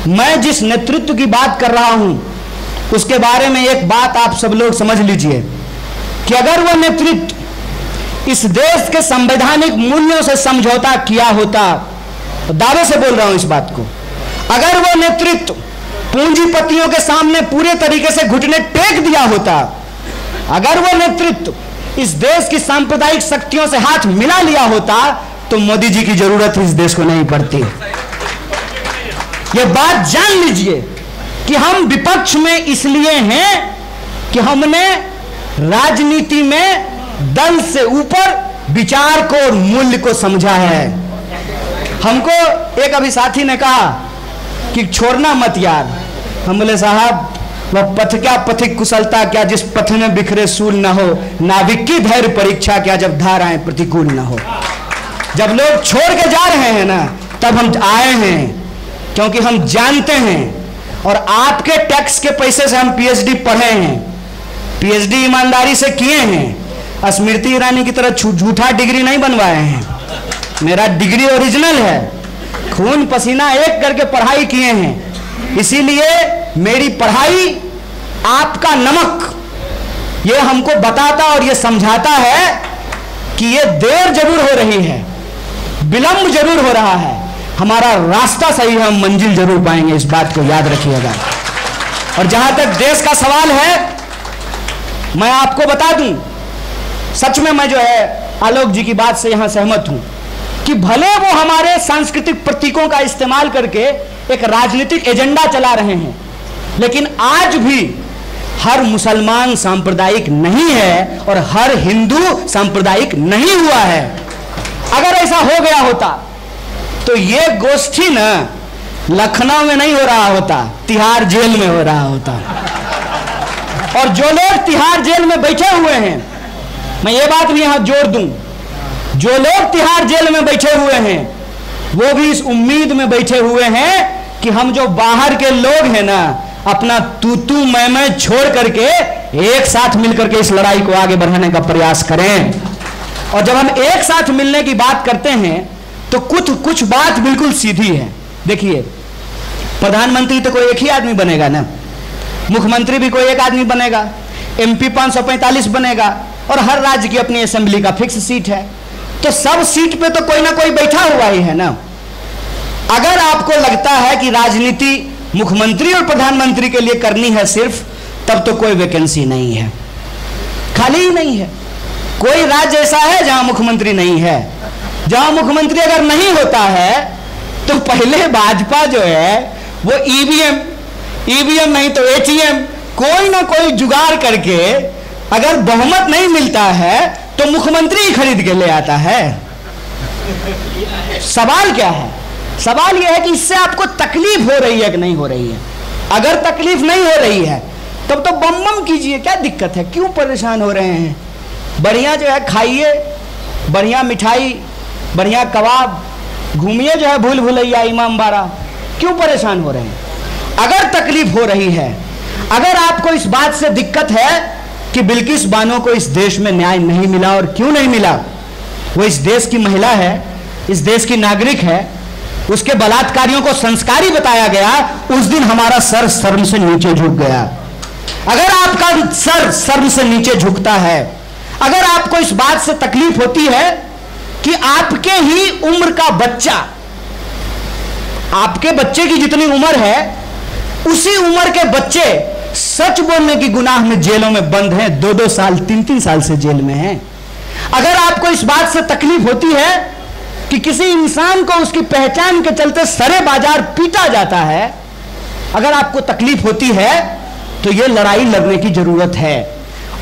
मैं जिस नेतृत्व की बात कर रहा हूं उसके बारे में एक बात आप सब लोग समझ लीजिए कि अगर वह नेतृत्व इस देश के संवैधानिक मूल्यों से समझौता किया होता, तो दावे से बोल रहा हूं इस बात को, अगर वह नेतृत्व पूंजीपतियों के सामने पूरे तरीके से घुटने टेक दिया होता, अगर वह नेतृत्व इस देश की सांप्रदायिक शक्तियों से हाथ मिला लिया होता, तो मोदी जी की जरूरत इस देश को नहीं पड़ती। यह बात जान लीजिए कि हम विपक्ष में इसलिए हैं कि हमने राजनीति में दल से ऊपर विचार को और मूल्य को समझा है। हमको एक अभी साथी ने कहा कि छोड़ना मत यार, हम बोले साहब वह पथ क्या पथिक कुशलता क्या जिस पथ में बिखरे सूल न हो, नाविक की धैर्य परीक्षा क्या जब धाराएं प्रतिकूल न हो। जब लोग छोड़ के जा रहे हैं ना, तब हम आए हैं, क्योंकि हम जानते हैं, और आपके टैक्स के पैसे से हम पीएचडी पढ़े हैं, पीएचडी ईमानदारी से किए हैं, स्मृति ईरानी की तरह झूठा डिग्री नहीं बनवाए हैं, मेरा डिग्री ओरिजिनल है, खून पसीना एक करके पढ़ाई किए हैं। इसीलिए मेरी पढ़ाई आपका नमक ये हमको बताता और ये समझाता है कि ये देर जरूर हो रही है, विलंब जरूर हो रहा है, हमारा रास्ता सही है, हम मंजिल जरूर पाएंगे, इस बात को याद रखिएगा। और जहां तक देश का सवाल है, मैं आपको बता दूं, सच में मैं जो है आलोक जी की बात से यहां सहमत हूं कि भले वो हमारे सांस्कृतिक प्रतीकों का इस्तेमाल करके एक राजनीतिक एजेंडा चला रहे हैं, लेकिन आज भी हर मुसलमान सांप्रदायिक नहीं है और हर हिंदू सांप्रदायिक नहीं हुआ है। अगर ऐसा हो गया होता तो ये गोष्ठी ना लखनऊ में नहीं हो रहा होता, तिहाड़ जेल में हो रहा होता। और जो लोग तिहाड़ जेल में बैठे हुए हैं, मैं ये बात भी यहां जोड़ दूं, जो लोग तिहाड़ जेल में बैठे हुए हैं वो भी इस उम्मीद में बैठे हुए हैं कि हम जो बाहर के लोग हैं ना, अपना तू मैं छोड़ करके एक साथ मिलकर के इस लड़ाई को आगे बढ़ाने का प्रयास करें। और जब हम एक साथ मिलने की बात करते हैं तो कुछ बात बिल्कुल सीधी है। देखिए, प्रधानमंत्री तो कोई एक ही आदमी बनेगा ना, मुख्यमंत्री भी कोई एक आदमी बनेगा, एमपी 545 बनेगा, और हर राज्य की अपनी असेंबली का फिक्स सीट है, तो सब सीट पे तो कोई ना कोई बैठा हुआ ही है ना। अगर आपको लगता है कि राजनीति मुख्यमंत्री और प्रधानमंत्री के लिए करनी है सिर्फ, तब तो कोई वैकेंसी नहीं है, खाली ही नहीं है। कोई राज्य ऐसा है जहां मुख्यमंत्री नहीं है? जहां मुख्यमंत्री अगर नहीं होता है तो पहले भाजपा जो है वो ईवीएम नहीं तो एटीएम, कोई ना कोई जुगाड़ करके, अगर बहुमत नहीं मिलता है तो मुख्यमंत्री ही खरीद के ले आता है। सवाल क्या है? सवाल यह है कि इससे आपको तकलीफ हो रही है कि नहीं हो रही है। अगर तकलीफ नहीं हो रही है तब तो बम बम कीजिए, क्या दिक्कत है, क्यों परेशान हो रहे हैं? बढ़िया जो है खाइए, बढ़िया मिठाई, बढ़िया कबाब, घूमिए जो है भूल भुलैया इमामबाड़ा, क्यों परेशान हो रहे हैं? अगर तकलीफ हो रही है, अगर आपको इस बात से दिक्कत है कि बिल्किस बानो को इस देश में न्याय नहीं मिला, और क्यों नहीं मिला, वो इस देश की महिला है, इस देश की नागरिक है, उसके बलात्कारियों को संस्कारी बताया गया, उस दिन हमारा सर शर्म से नीचे झुक गया। अगर आपका सर शर्म से नीचे झुकता है, अगर आपको इस बात से तकलीफ होती है कि आपके ही उम्र का बच्चा, आपके बच्चे की जितनी उम्र है उसी उम्र के बच्चे सच बोलने की गुनाह में जेलों में बंद हैं, 2-2 साल 3-3 साल से जेल में हैं, अगर आपको इस बात से तकलीफ होती है कि किसी इंसान को उसकी पहचान के चलते सरे बाजार पीटा जाता है, अगर आपको तकलीफ होती है तो ये लड़ाई लड़ने की जरूरत है।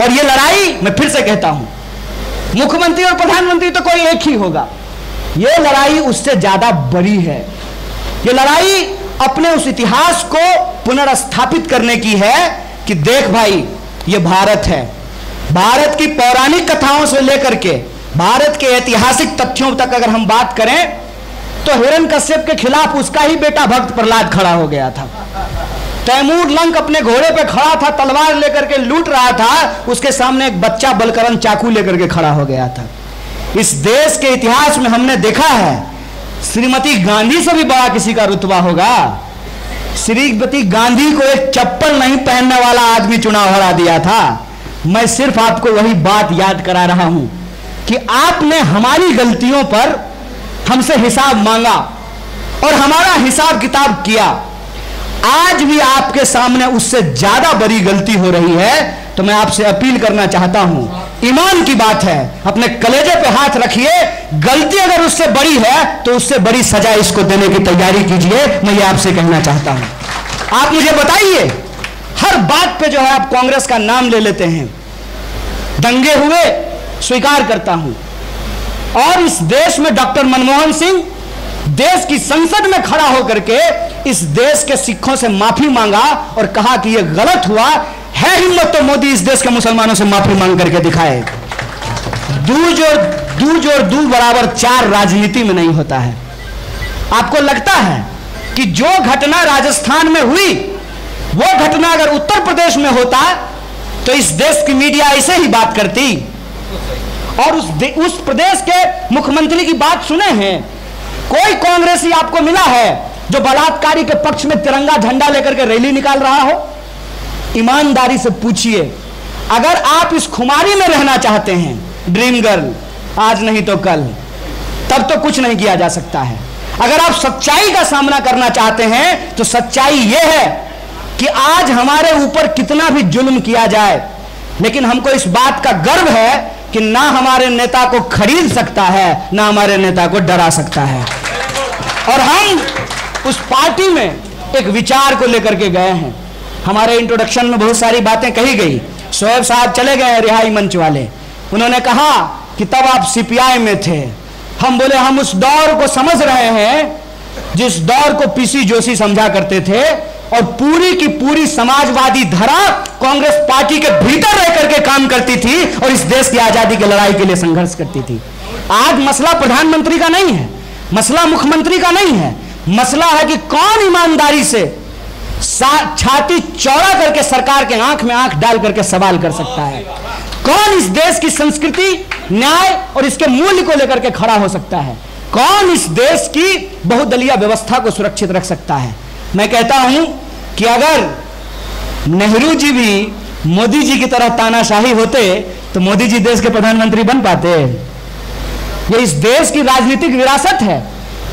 और ये लड़ाई मैं फिर से कहता हूं, मुख्यमंत्री और प्रधानमंत्री तो कोई एक ही होगा, ये लड़ाई उससे ज्यादा बड़ी है। ये लड़ाई अपने उस इतिहास को पुनर्स्थापित करने की है कि देख भाई, ये भारत है। भारत की पौराणिक कथाओं से लेकर के भारत के ऐतिहासिक तथ्यों तक अगर हम बात करें तो हिरण्यकश्यप के खिलाफ उसका ही बेटा भक्त प्रहलाद खड़ा हो गया था। तैमूर लंक अपने घोड़े पे खड़ा था, तलवार लेकर के लूट रहा था, उसके सामने एक बच्चा बलकरन चाकू लेकर के खड़ा हो गया था। इस देश के इतिहास में हमने देखा है, श्रीमती गांधी से भी बड़ा किसी का रुतबा होगा। श्रीमती गांधी को एक चप्पल नहीं पहनने वाला आदमी चुनाव हरा दिया था। मैं सिर्फ आपको वही बात याद करा रहा हूं कि आपने हमारी गलतियों पर हमसे हिसाब मांगा और हमारा हिसाब किताब किया। आज भी आपके सामने उससे ज्यादा बड़ी गलती हो रही है, तो मैं आपसे अपील करना चाहता हूं, ईमान की बात है, अपने कलेजे पे हाथ रखिए। गलती अगर उससे बड़ी है तो उससे बड़ी सजा इसको देने की तैयारी कीजिए। मैं ये आपसे कहना चाहता हूं। आप मुझे बताइए, हर बात पे जो है आप कांग्रेस का नाम ले लेते हैं। दंगे हुए, स्वीकार करता हूं, और इस देश में डॉक्टर मनमोहन सिंह देश की संसद में खड़ा होकर के इस देश के सिखों से माफी मांगा और कहा कि यह गलत हुआ है। हिम्मत तो मोदी इस देश के मुसलमानों से माफी मांग करके दिखाए। दू बराबर 4 राजनीति में नहीं होता है। आपको लगता है कि जो घटना राजस्थान में हुई वो घटना अगर उत्तर प्रदेश में होता तो इस देश की मीडिया ऐसे ही बात करती? और उस प्रदेश के मुख्यमंत्री की बात सुने हैं? कोई कांग्रेसी आपको मिला है जो बलात्कारी के पक्ष में तिरंगा झंडा लेकर के रैली निकाल रहा हो? ईमानदारी से पूछिए, अगर आप इस खुमारी में रहना चाहते हैं, ड्रीम गर्ल, आज नहीं तो कल, तब तो कुछ नहीं किया जा सकता है। अगर आप सच्चाई का सामना करना चाहते हैं तो सच्चाई यह है कि आज हमारे ऊपर कितना भी जुल्म किया जाए, लेकिन हमको इस बात का गर्व है कि ना हमारे नेता को खरीद सकता है, ना हमारे नेता को डरा सकता है। और हम उस पार्टी में एक विचार को लेकर के गए हैं। हमारे इंट्रोडक्शन में बहुत सारी बातें कही गई। शोएब साहब चले गए रिहाई मंच वाले, उन्होंने कहा कि तब आप सीपीआई में थे। हम बोले हम उस दौर को समझ रहे हैं जिस दौर को पीसी जोशी समझा करते थे, और पूरी की पूरी समाजवादी धारा कांग्रेस पार्टी के भीतर रह करके काम करती थी और इस देश की आजादी की लड़ाई के लिए संघर्ष करती थी। आज मसला प्रधानमंत्री का नहीं है, मसला मुख्यमंत्री का नहीं है, मसला है कि कौन ईमानदारी से छाती चौड़ा करके सरकार के आंख में आंख डाल करके सवाल कर सकता है, कौन इस देश की संस्कृति, न्याय और इसके मूल्य को लेकर के खड़ा हो सकता है, कौन इस देश की बहुदलीय व्यवस्था को सुरक्षित रख सकता है। मैं कहता हूं कि अगर नेहरू जी भी मोदी जी की तरह तानाशाही होते तो मोदी जी देश के प्रधानमंत्री बन पाते? ये इस देश की राजनीतिक विरासत है,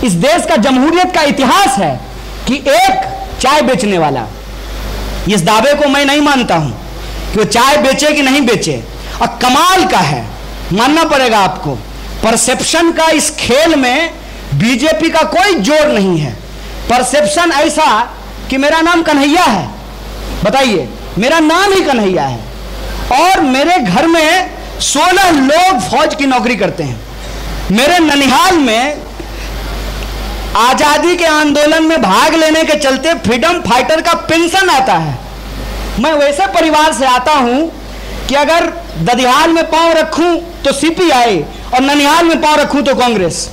इस देश का जमहूरियत का इतिहास है कि एक चाय बेचने वाला, इस दावे को मैं नहीं मानता हूं कि वो चाय बेचे कि नहीं बेचे, और कमाल का है, मानना पड़ेगा आपको, परसेप्शन का इस खेल में बीजेपी का कोई जोर नहीं है। परसेप्शन ऐसा कि मेरा नाम कन्हैया है, बताइए, मेरा नाम ही कन्हैया है, और मेरे घर में 16 लोग फौज की नौकरी करते हैं। मेरे ननिहाल में आजादी के आंदोलन में भाग लेने के चलते फ्रीडम फाइटर का पेंशन आता है। मैं वैसे परिवार से आता हूं कि अगर ददिहाल में पांव रखूं तो सीपीआई और ननिहाल में पांव रखूं तो कांग्रेस।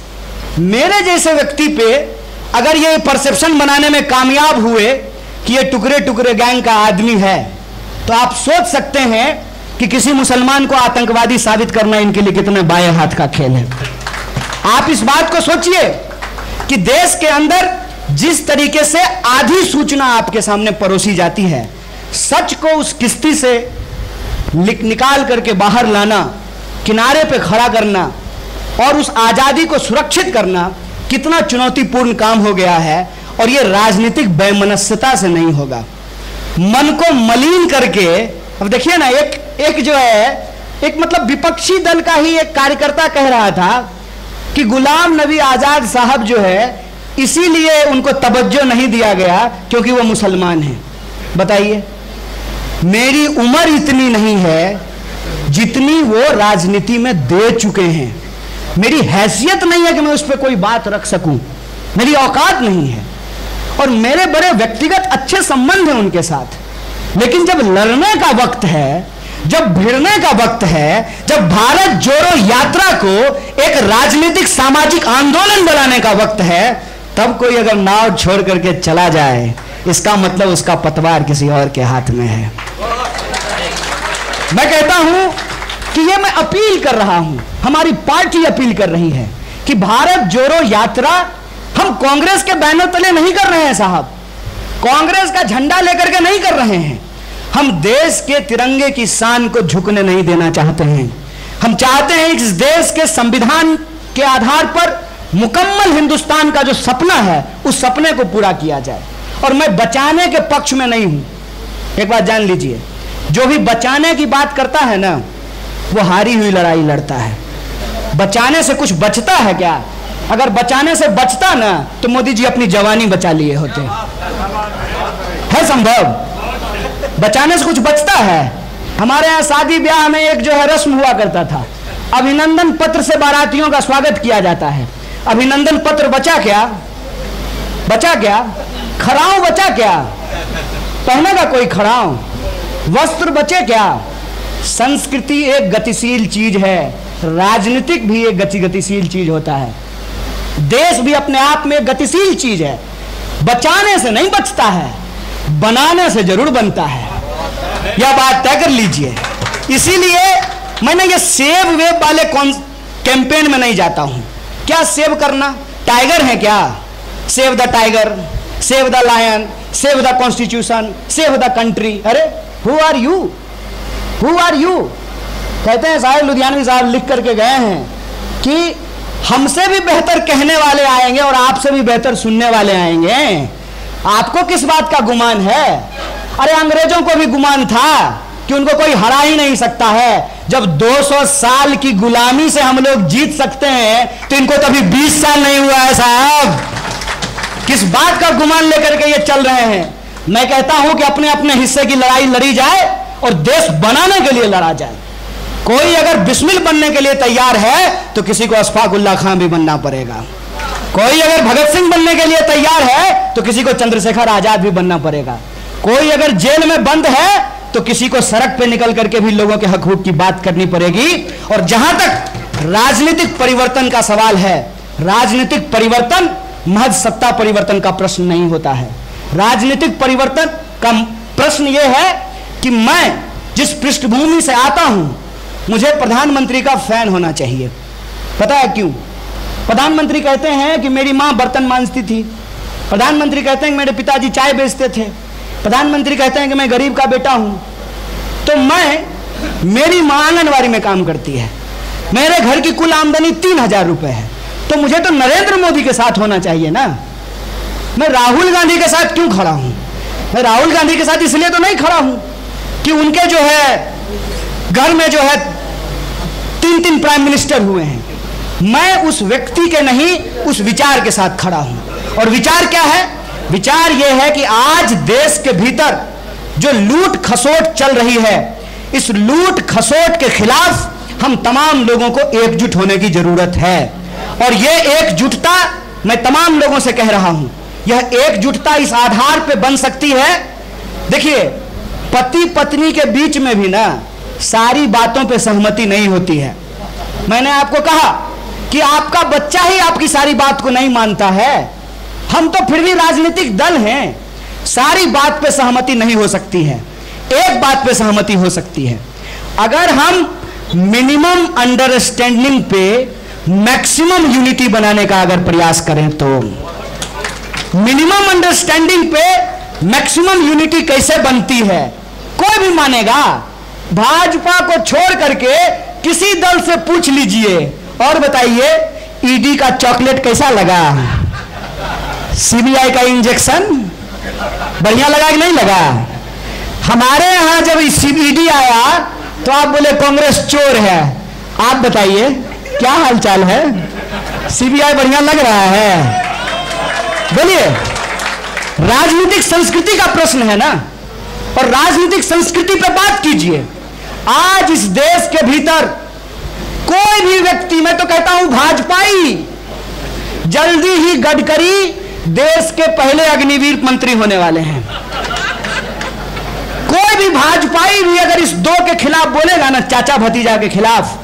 मेरे जैसे व्यक्ति पे अगर ये परसेप्शन बनाने में कामयाब हुए कि ये टुकड़े टुकड़े गैंग का आदमी है, तो आप सोच सकते हैं कि किसी मुसलमान को आतंकवादी साबित करना इनके लिए कितने बाएं हाथ का खेल है। आप इस बात को सोचिए कि देश के अंदर जिस तरीके से आधी सूचना आपके सामने परोसी जाती है, सच को उस किस्ती से निकाल करके बाहर लाना, किनारे पे खड़ा करना और उस आजादी को सुरक्षित करना कितना चुनौतीपूर्ण काम हो गया है। और ये राजनीतिक वैमनस्यता से नहीं होगा, मन को मलिन करके। अब देखिए ना, एक जो है, एक मतलब विपक्षी दल का ही एक कार्यकर्ता कह रहा था कि गुलाम नबी आजाद साहब जो है इसीलिए उनको तवज्जो नहीं दिया गया क्योंकि वो मुसलमान हैं। बताइए, मेरी उम्र इतनी नहीं है जितनी वो राजनीति में दे चुके हैं। मेरी हैसियत नहीं है कि मैं उस पर कोई बात रख सकूं, मेरी औकात नहीं है। और मेरे बड़े व्यक्तिगत अच्छे संबंध हैं उनके साथ, लेकिन जब लड़ने का वक्त है, जब भिड़ने का वक्त है, जब भारत जोड़ो यात्रा को एक राजनीतिक सामाजिक आंदोलन बनाने का वक्त है, तब कोई अगर नाव छोड़ करके चला जाए, इसका मतलब उसका पतवार किसी और के हाथ में है। मैं कहता हूं कि ये मैं अपील कर रहा हूं, हमारी पार्टी अपील कर रही है कि भारत जोड़ो यात्रा हम कांग्रेस के बैनर तले नहीं कर रहे हैं साहब, कांग्रेस का झंडा लेकर के नहीं कर रहे हैं। हम देश के तिरंगे की शान को झुकने नहीं देना चाहते हैं। हम चाहते हैं इस देश के संविधान के आधार पर मुकम्मल हिंदुस्तान का जो सपना है, उस सपने को पूरा किया जाए। और मैं बचाने के पक्ष में नहीं हूं। एक बात जान लीजिए, जो भी बचाने की बात करता है ना, वो हारी हुई लड़ाई लड़ता है। बचाने से कुछ बचता है क्या? अगर बचाने से बचता ना, तो मोदी जी अपनी जवानी बचा लिए होते। है संभव? बचाने से कुछ बचता है? हमारे यहाँ शादी ब्याह में एक जो है रस्म हुआ करता था, अभिनंदन पत्र से बारातियों का स्वागत किया जाता है। अभिनंदन पत्र बचा क्या? बचा क्या? खड़ाऊ बचा क्या? पहनेगा कोई खड़ाऊ? वस्त्र बचे क्या? संस्कृति एक गतिशील चीज है, राजनीतिक भी एक गतिशील चीज होता है। देश भी अपने आप में एक गतिशील चीज है। बचाने से नहीं बचता है, बनाने से जरूर बनता है। यह बात तय कर लीजिए। इसीलिए मैंने ये सेव वेब वाले कैंपेन में नहीं जाता हूं। क्या सेव करना? टाइगर है क्या? Save the tiger, save the lion, save the constitution, save the country. अरे who are you? Who are you? कहते हैं साहिब लुधियानवी साहब लिख करके गए हैं कि हमसे भी बेहतर कहने वाले आएंगे और आपसे भी बेहतर सुनने वाले आएंगे। आपको किस बात का गुमान है? अरे अंग्रेजों को भी गुमान था कि उनको कोई हरा ही नहीं सकता है। जब 200 साल की गुलामी से हम लोग जीत सकते हैं, तो इनको तो अभी 20 साल नहीं हुआ है साहब। किस बात का गुमान लेकर के ये चल रहे हैं? मैं कहता हूं कि अपने अपने हिस्से की लड़ाई लड़ी जाए और देश बनाने के लिए लड़ा जाए। कोई अगर बिस्मिल बनने के लिए तैयार है, तो किसी को अशफाकुल्लाह खान भी बनना पड़ेगा। कोई अगर भगत सिंह बनने के लिए तैयार है, तो किसी को चंद्रशेखर आजाद भी बनना पड़ेगा। कोई अगर जेल में बंद है, तो किसी को सड़क पे निकल करके भी लोगों के हकूक की बात करनी पड़ेगी। और जहां तक राजनीतिक परिवर्तन का सवाल है, राजनीतिक परिवर्तन महज सत्ता परिवर्तन का प्रश्न नहीं होता है। राजनीतिक परिवर्तन का प्रश्न यह है कि मैं जिस पृष्ठभूमि से आता हूं, मुझे प्रधानमंत्री का फैन होना चाहिए। पता है क्यों? प्रधानमंत्री कहते हैं कि मेरी मां बर्तन मांजती थी। प्रधानमंत्री कहते हैं कि मेरे पिताजी चाय बेचते थे। प्रधानमंत्री कहते हैं कि मैं गरीब का बेटा हूं। तो मेरी मां आंगनवाड़ी में काम करती है, मेरे घर की कुल आमदनी 3000 रुपए है। तो मुझे तो नरेंद्र मोदी के साथ होना चाहिए ना। मैं राहुल गांधी के साथ क्यों खड़ा हूं? मैं राहुल गांधी के साथ इसलिए तो नहीं खड़ा हूं कि उनके जो है घर में जो है 3 प्राइम मिनिस्टर हुए हैं। मैं उस व्यक्ति के नहीं, उस विचार के साथ खड़ा हूं। और विचार क्या है? विचार यह है कि आज देश के भीतर जो लूट खसोट चल रही है, इस लूट खसोट के खिलाफ हम तमाम लोगों को एकजुट होने की जरूरत है। और यह एकजुटता मैं तमाम लोगों से कह रहा हूं, यह एकजुटता इस आधार पे बन सकती है। देखिए, पति पत्नी के बीच में भी ना सारी बातों पे सहमति नहीं होती है। मैंने आपको कहा कि आपका बच्चा ही आपकी सारी बात को नहीं मानता है। हम तो फिर भी राजनीतिक दल हैं, सारी बात पे सहमति नहीं हो सकती है। एक बात पे सहमति हो सकती है, अगर हम मिनिमम अंडरस्टैंडिंग पे मैक्सिमम यूनिटी बनाने का अगर प्रयास करें तो। मिनिमम अंडरस्टैंडिंग पे मैक्सिमम यूनिटी कैसे बनती है? कोई भी मानेगा। भाजपा को छोड़ करके किसी दल से पूछ लीजिए और बताइए ईडी का चॉकलेट कैसा लगा, सीबीआई का इंजेक्शन बढ़िया लगा कि नहीं लगा? हमारे यहां जब ईडी आया तो आप बोले कांग्रेस चोर है। आप बताइए क्या हालचाल है? सीबीआई बढ़िया लग रहा है? बोलिए। राजनीतिक संस्कृति का प्रश्न है ना। और राजनीतिक संस्कृति पर बात कीजिए। आज इस देश के भीतर कोई भी व्यक्ति, मैं तो कहता हूं भाजपाई, जल्दी ही गडकरी देश के पहले अग्निवीर मंत्री होने वाले हैं। कोई भी भाजपाई भी अगर इस दो के खिलाफ बोलेगा ना, चाचा भतीजा के खिलाफ,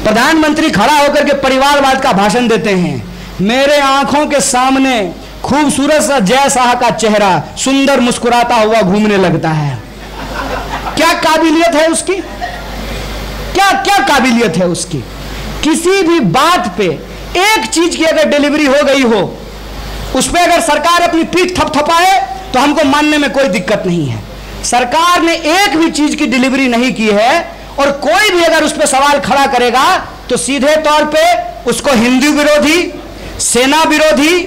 प्रधानमंत्री खड़ा होकर के परिवारवाद का भाषण देते हैं। मेरे आंखों के सामने खूबसूरत सा जय शाह का चेहरा सुंदर मुस्कुराता हुआ घूमने लगता है। क्या काबिलियत है उसकी, क्या क्या काबिलियत है उसकी। किसी भी बात पे एक चीज की अगर डिलीवरी हो गई हो, उस पर अगर सरकार अपनी पीठ थपथपाए तो हमको मानने में कोई दिक्कत नहीं है। सरकार ने एक भी चीज की डिलीवरी नहीं की है और कोई भी अगर उस पर सवाल खड़ा करेगा तो सीधे तौर पे उसको हिंदू विरोधी, सेना विरोधी,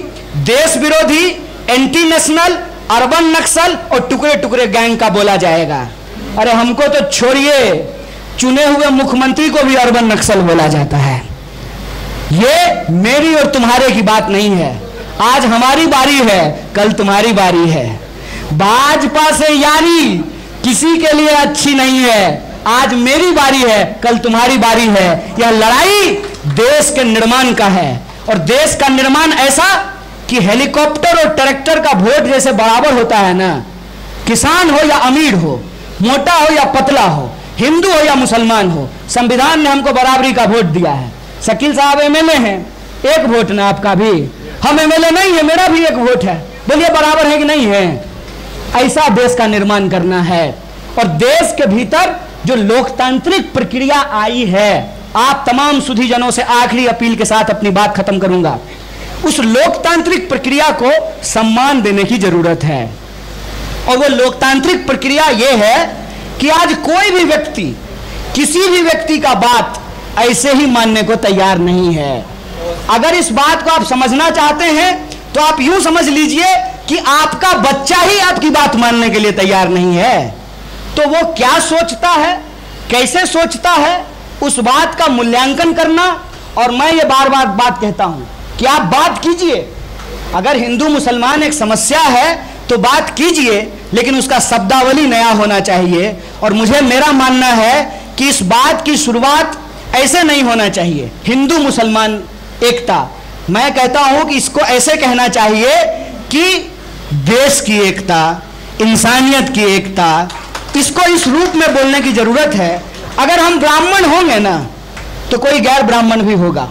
देश विरोधी, एंटी नेशनल, अर्बन नक्सल और टुकड़े टुकड़े गैंग का बोला जाएगा। अरे हमको तो छोड़िए, चुने हुए मुख्यमंत्री को भी अर्बन नक्सल बोला जाता है। ये मेरी और तुम्हारे की बात नहीं है। आज हमारी बारी है, कल तुम्हारी बारी है। भाजपा से यारी किसी के लिए अच्छी नहीं है। आज मेरी बारी है, कल तुम्हारी बारी है। यह लड़ाई देश के निर्माण का है और देश का निर्माण ऐसा कि हेलीकॉप्टर और ट्रैक्टर का वोट जैसे बराबर होता है ना, किसान हो या अमीर हो, मोटा हो या पतला हो, हिंदू हो या मुसलमान हो, संविधान ने हमको बराबरी का वोट दिया है। शकील साहब एमएलए हैं, एक वोट ना आपका भी, हम एमएलए नहीं है, मेरा भी एक वोट है, बोलिए बराबर है कि नहीं है। ऐसा देश का निर्माण करना है और देश के भीतर जो लोकतांत्रिक प्रक्रिया आई है, आप तमाम सुधीजनों से आखिरी अपील के साथ अपनी बात खत्म करूंगा, उस लोकतांत्रिक प्रक्रिया को सम्मान देने की जरूरत है। और वो लोकतांत्रिक प्रक्रिया ये है कि आज कोई भी व्यक्ति किसी भी व्यक्ति का बात ऐसे ही मानने को तैयार नहीं है। अगर इस बात को आप समझना चाहते हैं तो आप यूं समझ लीजिए कि आपका बच्चा ही आपकी बात मानने के लिए तैयार नहीं है, तो वो क्या सोचता है, कैसे सोचता है, उस बात का मूल्यांकन करना। और मैं ये बार बार बात कहता हूं कि आप बात कीजिए, अगर हिंदू मुसलमान एक समस्या है तो बात कीजिए, लेकिन उसका शब्दावली नया होना चाहिए। और मुझे मेरा मानना है कि इस बात की शुरुआत ऐसे नहीं होना चाहिए, हिंदू मुसलमान एकता। मैं कहता हूं कि इसको ऐसे कहना चाहिए कि देश की एकता, इंसानियत की एकता, इसको इस रूप में बोलने की जरूरत है। अगर हम ब्राह्मण होंगे ना तो कोई गैर ब्राह्मण भी होगा,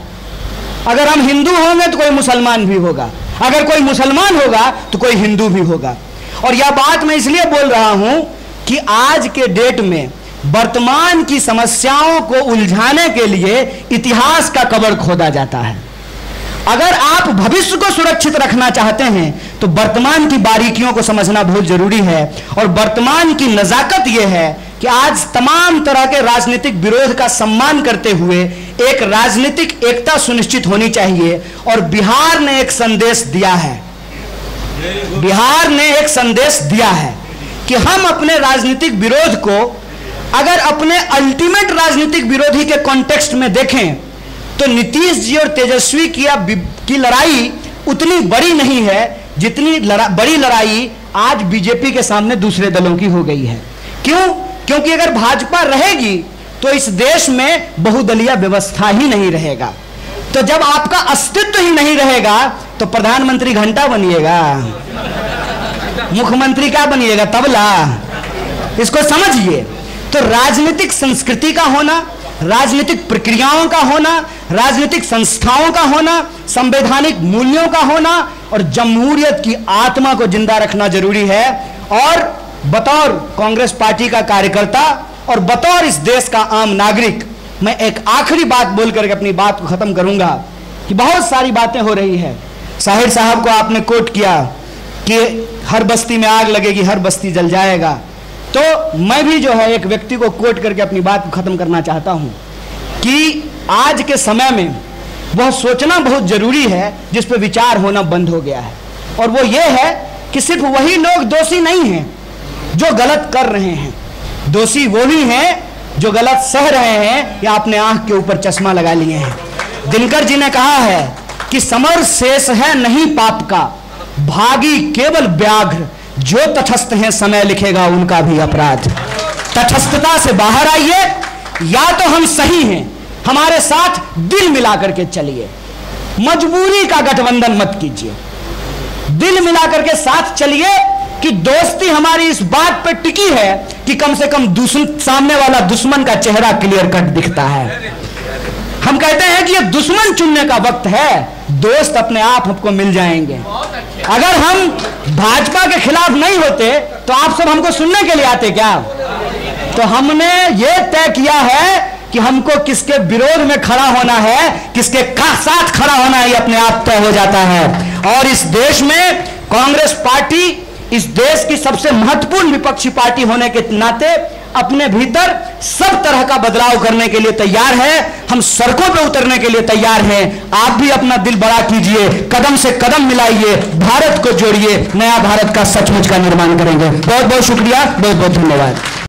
अगर हम हिंदू होंगे तो कोई मुसलमान भी होगा, अगर कोई मुसलमान होगा तो कोई हिंदू भी होगा। और यह बात मैं इसलिए बोल रहा हूं कि आज के डेट में वर्तमान की समस्याओं को उलझाने के लिए इतिहास का कबर खोदा जाता है। अगर आप भविष्य को सुरक्षित रखना चाहते हैं तो वर्तमान की बारीकियों को समझना बहुत जरूरी है। और वर्तमान की नजाकत यह है कि आज तमाम तरह के राजनीतिक विरोध का सम्मान करते हुए एक राजनीतिक एकता सुनिश्चित होनी चाहिए। और बिहार ने एक संदेश दिया है, बिहार ने एक संदेश दिया है कि हम अपने राजनीतिक विरोध को अगर अपने अल्टीमेट राजनीतिक विरोधी के कॉन्टेक्स्ट में देखें तो नीतीश जी और तेजस्वी की लड़ाई उतनी बड़ी नहीं है जितनी बड़ी लड़ाई आज बीजेपी के सामने दूसरे दलों की हो गई है। क्यों? क्योंकि अगर भाजपा रहेगी तो इस देश में बहुदलीय व्यवस्था ही नहीं रहेगा। तो जब आपका अस्तित्व ही नहीं रहेगा तो प्रधानमंत्री घंटा बनिएगा, मुख्यमंत्री क्या बनिएगा, तबला। इसको समझिए। तो राजनीतिक संस्कृति का होना, राजनीतिक प्रक्रियाओं का होना, राजनीतिक संस्थाओं का होना, संवैधानिक मूल्यों का होना और जमहूरियत की आत्मा को जिंदा रखना जरूरी है। और बतौर कांग्रेस पार्टी का कार्यकर्ता और बतौर इस देश का आम नागरिक मैं एक आखिरी बात बोल करके अपनी बात को खत्म करूंगा कि बहुत सारी बातें हो रही है। साहिर साहब को आपने कोट किया कि हर बस्ती में आग लगेगी, हर बस्ती जल जाएगा। तो मैं भी जो है एक व्यक्ति को कोट करके अपनी बात को खत्म करना चाहता हूं कि आज के समय में वह सोचना बहुत जरूरी है जिस पर विचार होना बंद हो गया है। और वो ये है कि सिर्फ वही लोग दोषी नहीं हैं जो गलत कर रहे हैं, दोषी वो भी हैं जो गलत सह रहे हैं या अपने आंख के ऊपर चश्मा लगा लिए हैं। दिनकर जी ने कहा है कि समर शेष है नहीं पाप का, भागी केवल व्याघ्र, जो तटस्थ हैं समय लिखेगा उनका भी अपराध। तटस्थता से बाहर आइए, या तो हम सही हैं, हमारे साथ दिल मिलाकर के चलिए, मजबूरी का गठबंधन मत कीजिए, दिल मिलाकर के साथ चलिए कि दोस्ती हमारी इस बात पर टिकी है कि कम से कम सामने वाला दुश्मन का चेहरा क्लियर कट दिखता है। हम कहते हैं कि ये दुश्मन चुनने का वक्त है, दोस्त अपने आप हमको मिल जाएंगे। अगर हम भाजपा के खिलाफ नहीं होते तो आप सब हमको सुनने के लिए आते क्या? तो हमने ये तय किया है कि हमको किसके विरोध में खड़ा होना है, किसके साथ खड़ा होना है, ये अपने आप तय हो जाता है। और इस देश में कांग्रेस पार्टी इस देश की सबसे महत्वपूर्ण विपक्षी पार्टी होने के नाते अपने भीतर सब तरह का बदलाव करने के लिए तैयार है। हम सड़कों पर उतरने के लिए तैयार हैं। आप भी अपना दिल बड़ा कीजिए, कदम से कदम मिलाइए, भारत को जोड़िए, नया भारत का सचमुच का निर्माण करेंगे। बहुत बहुत शुक्रिया, बहुत बहुत धन्यवाद।